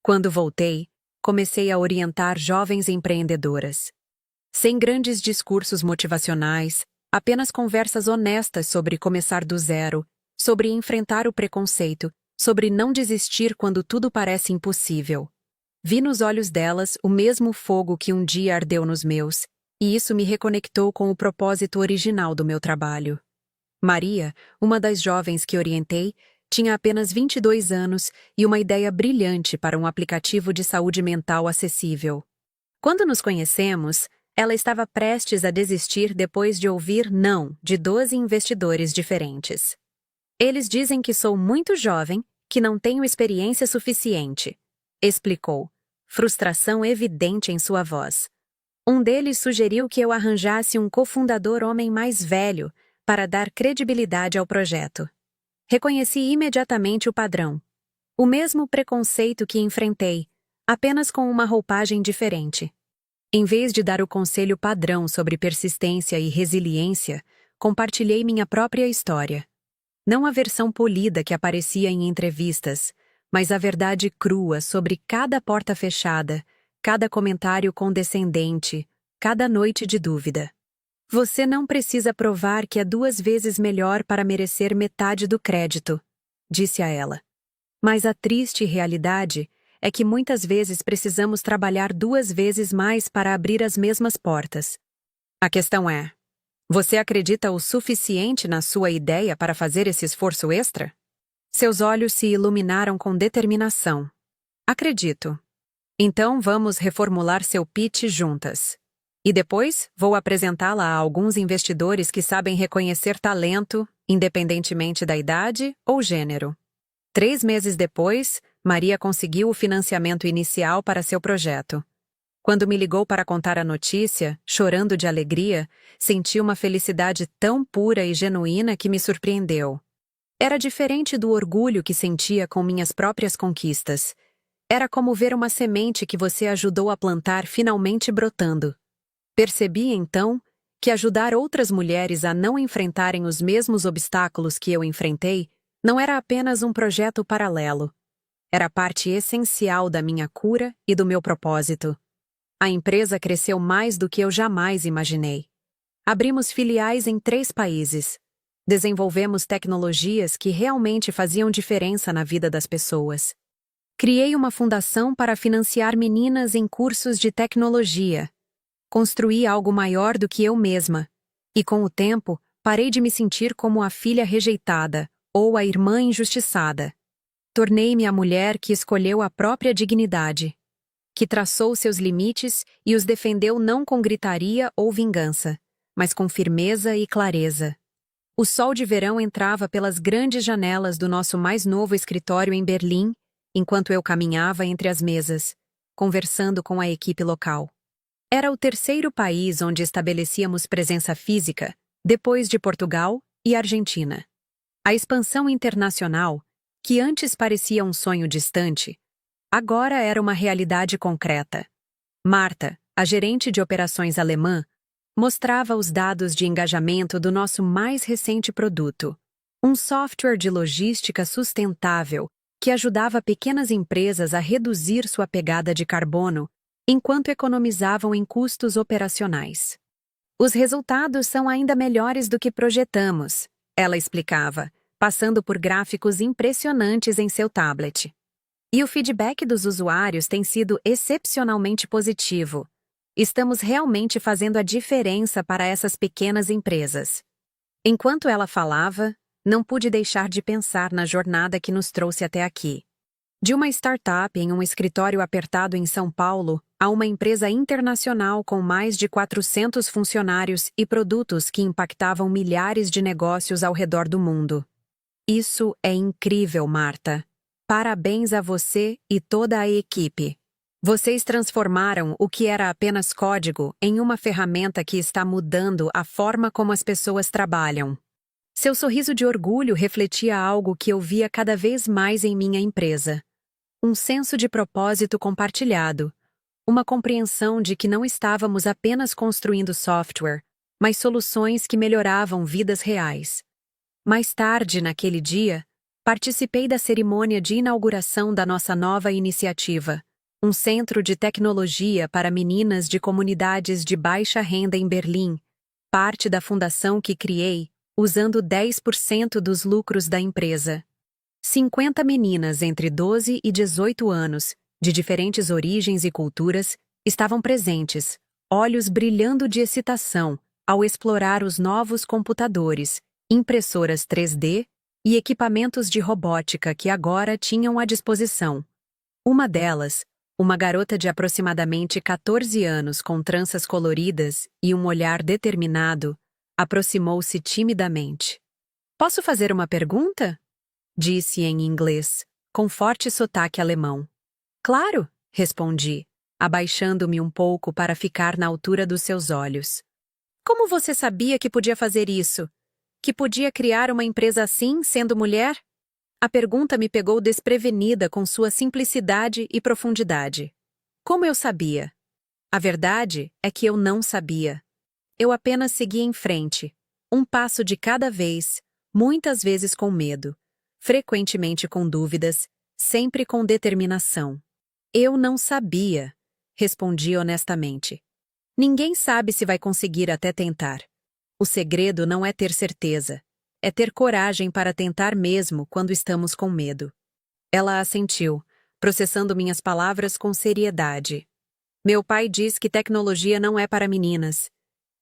Quando voltei, comecei a orientar jovens empreendedoras. Sem grandes discursos motivacionais, apenas conversas honestas sobre começar do zero, sobre enfrentar o preconceito, sobre não desistir quando tudo parece impossível. Vi nos olhos delas o mesmo fogo que um dia ardeu nos meus, e isso me reconectou com o propósito original do meu trabalho. Maria, uma das jovens que orientei, tinha apenas 22 anos e uma ideia brilhante para um aplicativo de saúde mental acessível. Quando nos conhecemos, ela estava prestes a desistir depois de ouvir não de 12 investidores diferentes. Eles dizem que sou muito jovem, que não tenho experiência suficiente, explicou, frustração evidente em sua voz. Um deles sugeriu que eu arranjasse um cofundador homem mais velho para dar credibilidade ao projeto. Reconheci imediatamente o padrão. O mesmo preconceito que enfrentei, apenas com uma roupagem diferente. Em vez de dar o conselho padrão sobre persistência e resiliência, compartilhei minha própria história. Não a versão polida que aparecia em entrevistas, mas a verdade crua sobre cada porta fechada, cada comentário condescendente, cada noite de dúvida. Você não precisa provar que é 2 vezes melhor para merecer metade do crédito, disse a ela. Mas a triste realidade é que muitas vezes precisamos trabalhar 2 vezes mais para abrir as mesmas portas. A questão é: você acredita o suficiente na sua ideia para fazer esse esforço extra? Seus olhos se iluminaram com determinação. Acredito. Então vamos reformular seu pitch juntas. E depois vou apresentá-la a alguns investidores que sabem reconhecer talento, independentemente da idade ou gênero. 3 meses depois, Maria conseguiu o financiamento inicial para seu projeto. Quando me ligou para contar a notícia, chorando de alegria, senti uma felicidade tão pura e genuína que me surpreendeu. Era diferente do orgulho que sentia com minhas próprias conquistas. Era como ver uma semente que você ajudou a plantar finalmente brotando. Percebi, então, que ajudar outras mulheres a não enfrentarem os mesmos obstáculos que eu enfrentei não era apenas um projeto paralelo. Era parte essencial da minha cura e do meu propósito. A empresa cresceu mais do que eu jamais imaginei. Abrimos filiais em 3 países. Desenvolvemos tecnologias que realmente faziam diferença na vida das pessoas. Criei uma fundação para financiar meninas em cursos de tecnologia. Construí algo maior do que eu mesma. E com o tempo, parei de me sentir como a filha rejeitada ou a irmã injustiçada. Tornei-me a mulher que escolheu a própria dignidade, que traçou seus limites e os defendeu não com gritaria ou vingança, mas com firmeza e clareza. O sol de verão entrava pelas grandes janelas do nosso mais novo escritório em Berlim, enquanto eu caminhava entre as mesas, conversando com a equipe local. Era o 3º país onde estabelecíamos presença física, depois de Portugal e Argentina. A expansão internacional, que antes parecia um sonho distante, agora era uma realidade concreta. Marta, a gerente de operações alemã, mostrava os dados de engajamento do nosso mais recente produto, um software de logística sustentável que ajudava pequenas empresas a reduzir sua pegada de carbono enquanto economizavam em custos operacionais. Os resultados são ainda melhores do que projetamos, ela explicava, passando por gráficos impressionantes em seu tablet. E o feedback dos usuários tem sido excepcionalmente positivo. Estamos realmente fazendo a diferença para essas pequenas empresas. Enquanto ela falava, não pude deixar de pensar na jornada que nos trouxe até aqui. De uma startup em um escritório apertado em São Paulo a uma empresa internacional com mais de 400 funcionários e produtos que impactavam milhares de negócios ao redor do mundo. Isso é incrível, Marta. Parabéns a você e toda a equipe. Vocês transformaram o que era apenas código em uma ferramenta que está mudando a forma como as pessoas trabalham. Seu sorriso de orgulho refletia algo que eu via cada vez mais em minha empresa. Um senso de propósito compartilhado, uma compreensão de que não estávamos apenas construindo software, mas soluções que melhoravam vidas reais. Mais tarde, naquele dia, participei da cerimônia de inauguração da nossa nova iniciativa, um centro de tecnologia para meninas de comunidades de baixa renda em Berlim, parte da fundação que criei usando 10% dos lucros da empresa. 50 meninas entre 12 e 18 anos, de diferentes origens e culturas, estavam presentes, olhos brilhando de excitação ao explorar os novos computadores, impressoras 3D e equipamentos de robótica que agora tinham à disposição. Uma delas, uma garota de aproximadamente 14 anos com tranças coloridas e um olhar determinado, aproximou-se timidamente. "Posso fazer uma pergunta?" disse em inglês, com forte sotaque alemão. "Claro", respondi, abaixando-me um pouco para ficar na altura dos seus olhos. "Como você sabia que podia fazer isso? Que podia criar uma empresa assim, sendo mulher?" A pergunta me pegou desprevenida com sua simplicidade e profundidade. Como eu sabia? A verdade é que eu não sabia. Eu apenas seguia em frente, um passo de cada vez, muitas vezes com medo, frequentemente com dúvidas, sempre com determinação. "Eu não sabia", respondi honestamente. Ninguém sabe se vai conseguir até tentar. O segredo não é ter certeza, é ter coragem para tentar mesmo quando estamos com medo. Ela assentiu, processando minhas palavras com seriedade. "Meu pai diz que tecnologia não é para meninas,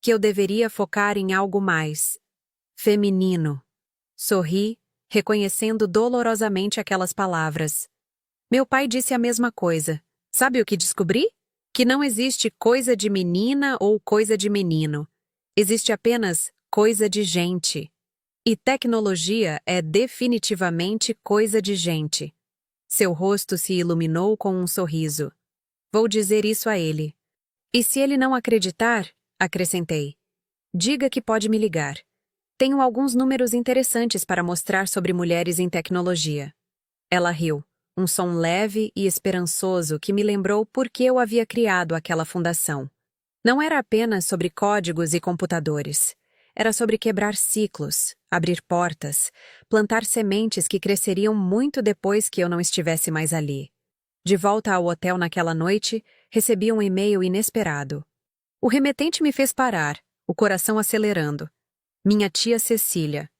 que eu deveria focar em algo mais feminino." Sorri, reconhecendo dolorosamente aquelas palavras. "Meu pai disse a mesma coisa. Sabe o que descobri? Que não existe coisa de menina ou coisa de menino. Existe apenas coisa de gente. E tecnologia é definitivamente coisa de gente." Seu rosto se iluminou com um sorriso. "Vou dizer isso a ele. E se ele não acreditar", acrescentei, "diga que pode me ligar. Tenho alguns números interessantes para mostrar sobre mulheres em tecnologia." Ela riu, um som leve e esperançoso que me lembrou por que eu havia criado aquela fundação. Não era apenas sobre códigos e computadores. Era sobre quebrar ciclos, abrir portas, plantar sementes que cresceriam muito depois que eu não estivesse mais ali. De volta ao hotel naquela noite, recebi um e-mail inesperado. O remetente me fez parar, o coração acelerando. Minha tia Cecília.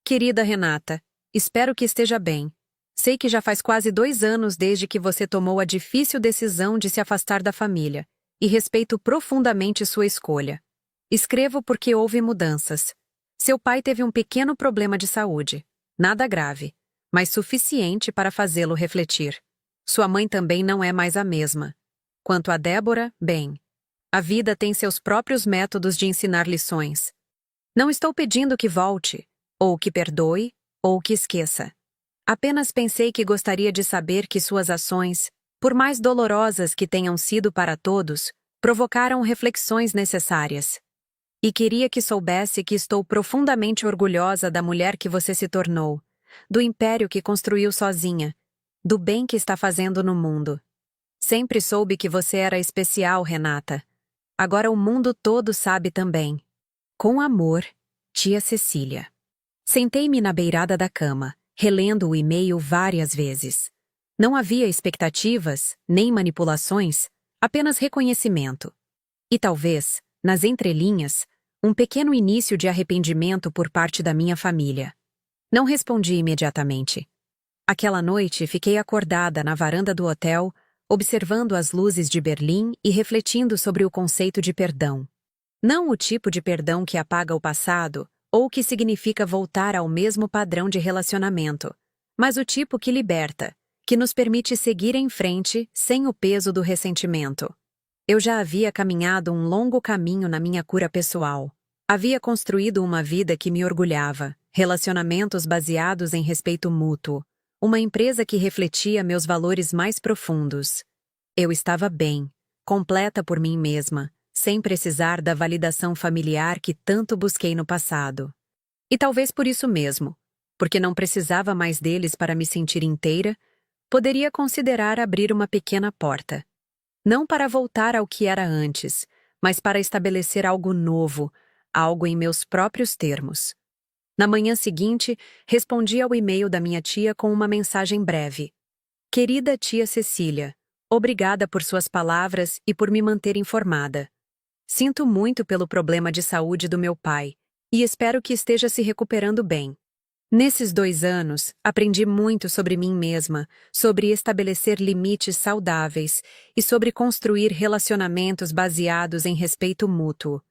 "Querida Renata, espero que esteja bem. Sei que já faz quase 2 anos desde que você tomou a difícil decisão de se afastar da família, e respeito profundamente sua escolha. Escrevo porque houve mudanças. Seu pai teve um pequeno problema de saúde. Nada grave, mas suficiente para fazê-lo refletir. Sua mãe também não é mais a mesma. Quanto a Débora, bem. A vida tem seus próprios métodos de ensinar lições. Não estou pedindo que volte, ou que perdoe, ou que esqueça. Apenas pensei que gostaria de saber que suas ações, por mais dolorosas que tenham sido para todos, provocaram reflexões necessárias. E queria que soubesse que estou profundamente orgulhosa da mulher que você se tornou, do império que construiu sozinha, do bem que está fazendo no mundo. Sempre soube que você era especial, Renata. Agora o mundo todo sabe também. Com amor, tia Cecília." Sentei-me na beirada da cama, relendo o e-mail várias vezes. Não havia expectativas, nem manipulações, apenas reconhecimento. E talvez, nas entrelinhas, um pequeno início de arrependimento por parte da minha família. Não respondi imediatamente. Aquela noite fiquei acordada na varanda do hotel, observando as luzes de Berlim e refletindo sobre o conceito de perdão. Não o tipo de perdão que apaga o passado ou que significa voltar ao mesmo padrão de relacionamento, mas o tipo que liberta, que nos permite seguir em frente sem o peso do ressentimento. Eu já havia caminhado um longo caminho na minha cura pessoal. Havia construído uma vida que me orgulhava, relacionamentos baseados em respeito mútuo, uma empresa que refletia meus valores mais profundos. Eu estava bem, completa por mim mesma, sem precisar da validação familiar que tanto busquei no passado. E talvez por isso mesmo, porque não precisava mais deles para me sentir inteira, poderia considerar abrir uma pequena porta. Não para voltar ao que era antes, mas para estabelecer algo novo, algo em meus próprios termos. Na manhã seguinte, respondi ao e-mail da minha tia com uma mensagem breve. "Querida tia Cecília, obrigada por suas palavras e por me manter informada. Sinto muito pelo problema de saúde do meu pai, e espero que esteja se recuperando bem. Nesses 2 anos, aprendi muito sobre mim mesma, sobre estabelecer limites saudáveis e sobre construir relacionamentos baseados em respeito mútuo.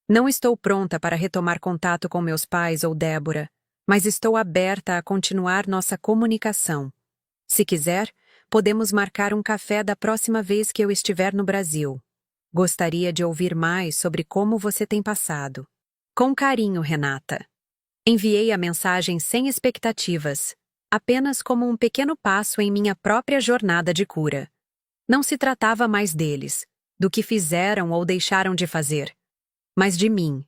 Não estou pronta para retomar contato com meus pais ou Débora, mas estou aberta a continuar nossa comunicação. Se quiser, podemos marcar um café da próxima vez que eu estiver no Brasil. Gostaria de ouvir mais sobre como você tem passado. Com carinho, Renata. Enviei a mensagem sem expectativas, apenas como um pequeno passo em minha própria jornada de cura. Não se tratava mais deles, do que fizeram ou deixaram de fazer, mas de mim,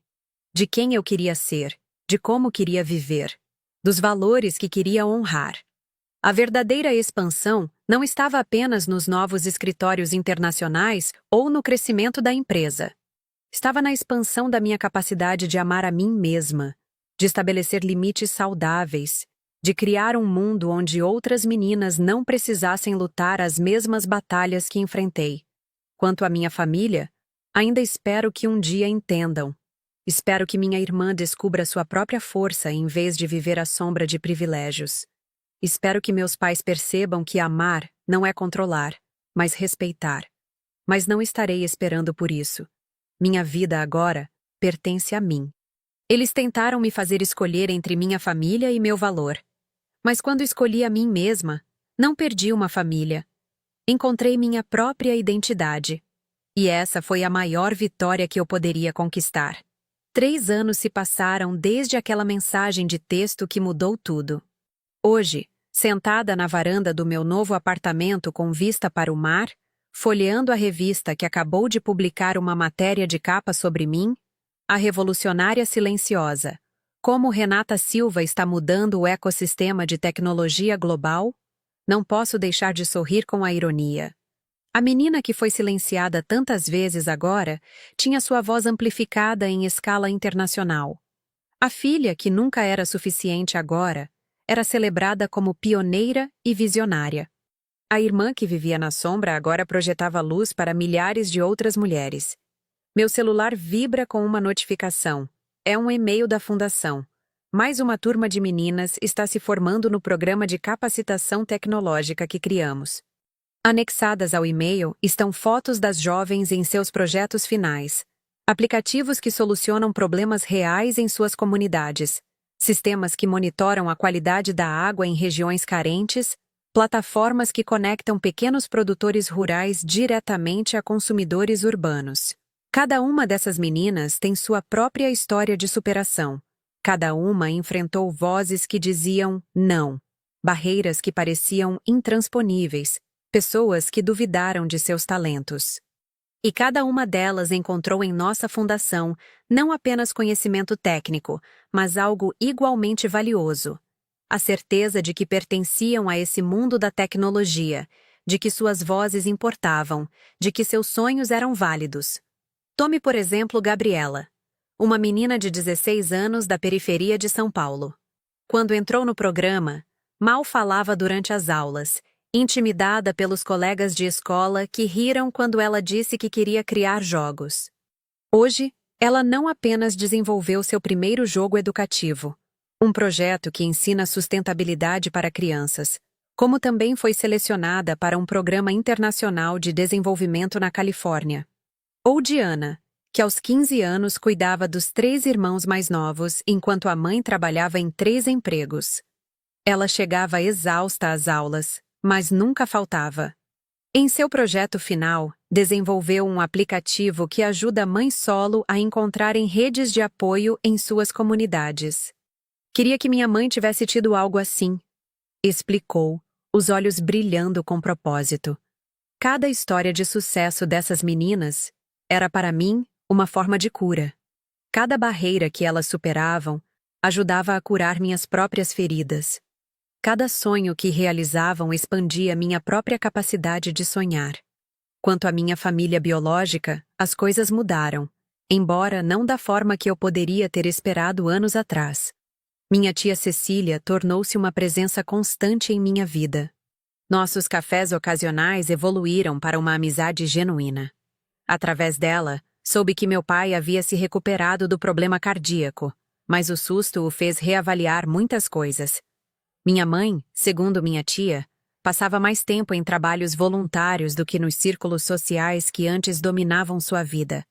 de quem eu queria ser, de como queria viver, dos valores que queria honrar. A verdadeira expansão não estava apenas nos novos escritórios internacionais ou no crescimento da empresa. Estava na expansão da minha capacidade de amar a mim mesma, de estabelecer limites saudáveis, de criar um mundo onde outras meninas não precisassem lutar as mesmas batalhas que enfrentei. Quanto à minha família, ainda espero que um dia entendam. Espero que minha irmã descubra sua própria força em vez de viver à sombra de privilégios. Espero que meus pais percebam que amar não é controlar, mas respeitar. Mas não estarei esperando por isso. Minha vida agora pertence a mim. Eles tentaram me fazer escolher entre minha família e meu valor. Mas quando escolhi a mim mesma, não perdi uma família. Encontrei minha própria identidade. E essa foi a maior vitória que eu poderia conquistar. 3 anos se passaram desde aquela mensagem de texto que mudou tudo. Hoje, sentada na varanda do meu novo apartamento com vista para o mar, folheando a revista que acabou de publicar uma matéria de capa sobre mim, a revolucionária silenciosa, como Renata Silva está mudando o ecossistema de tecnologia global, não posso deixar de sorrir com a ironia. A menina que foi silenciada tantas vezes agora tinha sua voz amplificada em escala internacional. A filha, que nunca era suficiente agora, era celebrada como pioneira e visionária. A irmã que vivia na sombra agora projetava luz para milhares de outras mulheres. Meu celular vibra com uma notificação. É um e-mail da Fundação. Mais uma turma de meninas está se formando no programa de capacitação tecnológica que criamos. Anexadas ao e-mail estão fotos das jovens em seus projetos finais, aplicativos que solucionam problemas reais em suas comunidades, sistemas que monitoram a qualidade da água em regiões carentes, plataformas que conectam pequenos produtores rurais diretamente a consumidores urbanos. Cada uma dessas meninas tem sua própria história de superação. Cada uma enfrentou vozes que diziam não, barreiras que pareciam intransponíveis, pessoas que duvidaram de seus talentos. E cada uma delas encontrou em nossa fundação não apenas conhecimento técnico, mas algo igualmente valioso: a certeza de que pertenciam a esse mundo da tecnologia, de que suas vozes importavam, de que seus sonhos eram válidos. Tome, por exemplo, Gabriela, uma menina de 16 anos da periferia de São Paulo. Quando entrou no programa, mal falava durante as aulas, intimidada pelos colegas de escola que riram quando ela disse que queria criar jogos. Hoje, ela não apenas desenvolveu seu primeiro jogo educativo, um projeto que ensina sustentabilidade para crianças, como também foi selecionada para um programa internacional de desenvolvimento na Califórnia. Ou Diana, que aos 15 anos cuidava dos 3 irmãos mais novos enquanto a mãe trabalhava em 3 empregos. Ela chegava exausta às aulas, mas nunca faltava. Em seu projeto final, desenvolveu um aplicativo que ajuda a mães solo a encontrarem redes de apoio em suas comunidades. Queria que minha mãe tivesse tido algo assim, explicou, os olhos brilhando com propósito. Cada história de sucesso dessas meninas era para mim uma forma de cura. Cada barreira que elas superavam ajudava a curar minhas próprias feridas. Cada sonho que realizavam expandia minha própria capacidade de sonhar. Quanto à minha família biológica, as coisas mudaram, embora não da forma que eu poderia ter esperado anos atrás. Minha tia Cecília tornou-se uma presença constante em minha vida. Nossos cafés ocasionais evoluíram para uma amizade genuína. Através dela, soube que meu pai havia se recuperado do problema cardíaco. mas o susto o fez reavaliar muitas coisas. Minha mãe, segundo minha tia, passava mais tempo em trabalhos voluntários do que nos círculos sociais que antes dominavam sua vida.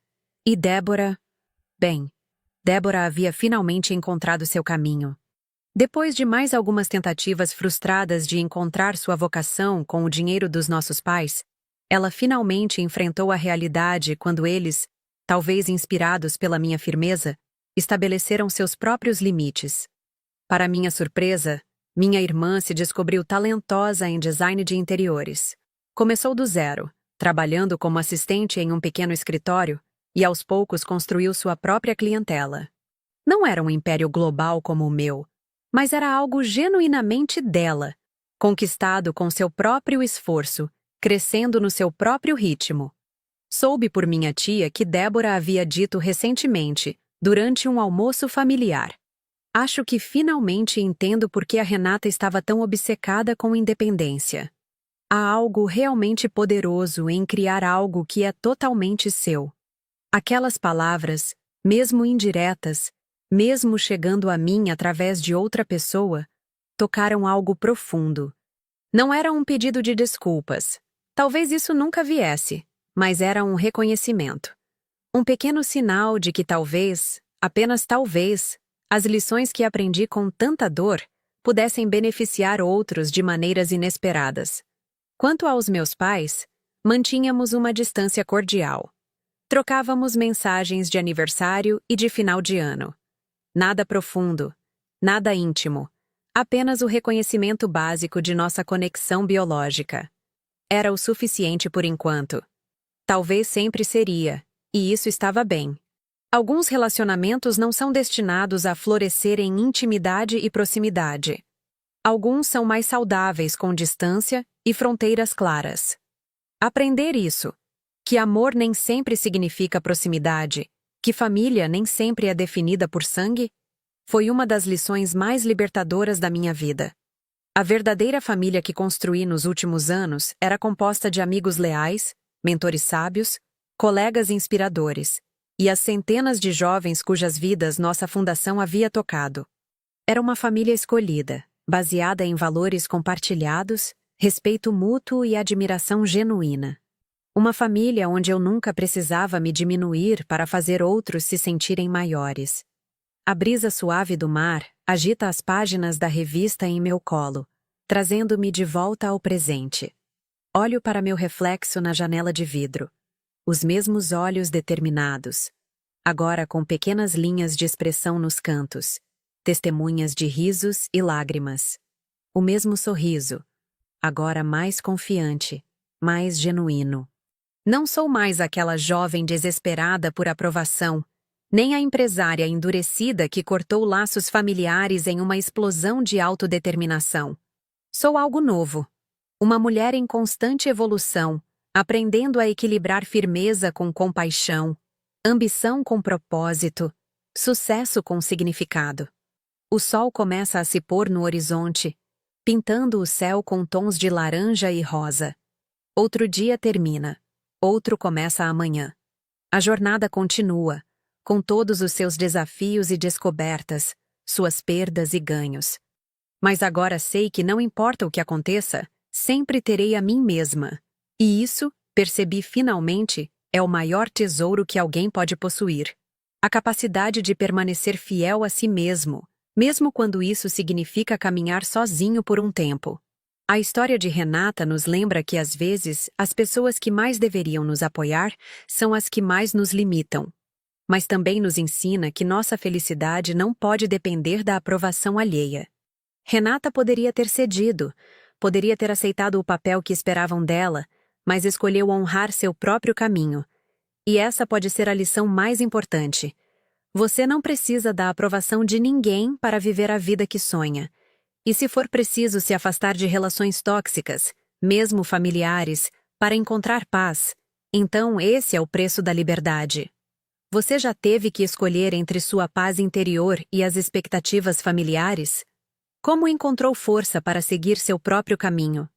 E Débora? Bem, Débora havia finalmente encontrado seu caminho. Depois de mais algumas tentativas frustradas de encontrar sua vocação com o dinheiro dos nossos pais, ela finalmente enfrentou a realidade quando eles, talvez inspirados pela minha firmeza, estabeleceram seus próprios limites. Para minha surpresa, minha irmã se descobriu talentosa em design de interiores. Começou do zero, trabalhando como assistente em um pequeno escritório, e aos poucos construiu sua própria clientela. Não era um império global como o meu, mas era algo genuinamente dela, conquistado com seu próprio esforço, crescendo no seu próprio ritmo. Soube por minha tia que Débora havia dito recentemente, durante um almoço familiar: "Acho que finalmente entendo por que a Renata estava tão obcecada com independência. Há algo realmente poderoso em criar algo que é totalmente seu." Aquelas palavras, mesmo indiretas, mesmo chegando a mim através de outra pessoa, tocaram algo profundo. Não era um pedido de desculpas. Talvez isso nunca viesse, mas era um reconhecimento. Um pequeno sinal de que talvez, apenas talvez, as lições que aprendi com tanta dor pudessem beneficiar outros de maneiras inesperadas. Quanto aos meus pais, mantínhamos uma distância cordial. Trocávamos mensagens de aniversário e de final de ano. Nada profundo, nada íntimo, apenas o reconhecimento básico de nossa conexão biológica. Era o suficiente por enquanto. Talvez sempre seria, e isso estava bem. Alguns relacionamentos não são destinados a florescer em intimidade e proximidade. Alguns são mais saudáveis com distância e fronteiras claras. Aprender isso, que amor nem sempre significa proximidade, que família nem sempre é definida por sangue, foi uma das lições mais libertadoras da minha vida. A verdadeira família que construí nos últimos anos era composta de amigos leais, mentores sábios, colegas inspiradores, e as centenas de jovens cujas vidas nossa fundação havia tocado. Era uma família escolhida, baseada em valores compartilhados, respeito mútuo e admiração genuína. Uma família onde eu nunca precisava me diminuir para fazer outros se sentirem maiores. A brisa suave do mar agita as páginas da revista em meu colo, trazendo-me de volta ao presente. Olho para meu reflexo na janela de vidro. Os mesmos olhos determinados, agora com pequenas linhas de expressão nos cantos, testemunhas de risos e lágrimas. O mesmo sorriso, agora mais confiante, mais genuíno. Não sou mais aquela jovem desesperada por aprovação, nem a empresária endurecida que cortou laços familiares em uma explosão de autodeterminação. Sou algo novo. Uma mulher em constante evolução, aprendendo a equilibrar firmeza com compaixão, ambição com propósito, sucesso com significado. O sol começa a se pôr no horizonte, pintando o céu com tons de laranja e rosa. Outro dia termina. Outro começa amanhã. A jornada continua, com todos os seus desafios e descobertas, suas perdas e ganhos. Mas agora sei que não importa o que aconteça, sempre terei a mim mesma. E isso, percebi finalmente, é o maior tesouro que alguém pode possuir. A capacidade de permanecer fiel a si mesmo, mesmo quando isso significa caminhar sozinho por um tempo. A história de Renata nos lembra que, às vezes, as pessoas que mais deveriam nos apoiar são as que mais nos limitam. Mas também nos ensina que nossa felicidade não pode depender da aprovação alheia. Renata poderia ter cedido, poderia ter aceitado o papel que esperavam dela, mas escolheu honrar seu próprio caminho. E essa pode ser a lição mais importante. Você não precisa da aprovação de ninguém para viver a vida que sonha. E se for preciso se afastar de relações tóxicas, mesmo familiares, para encontrar paz, então esse é o preço da liberdade. Você já teve que escolher entre sua paz interior e as expectativas familiares? Como encontrou força para seguir seu próprio caminho?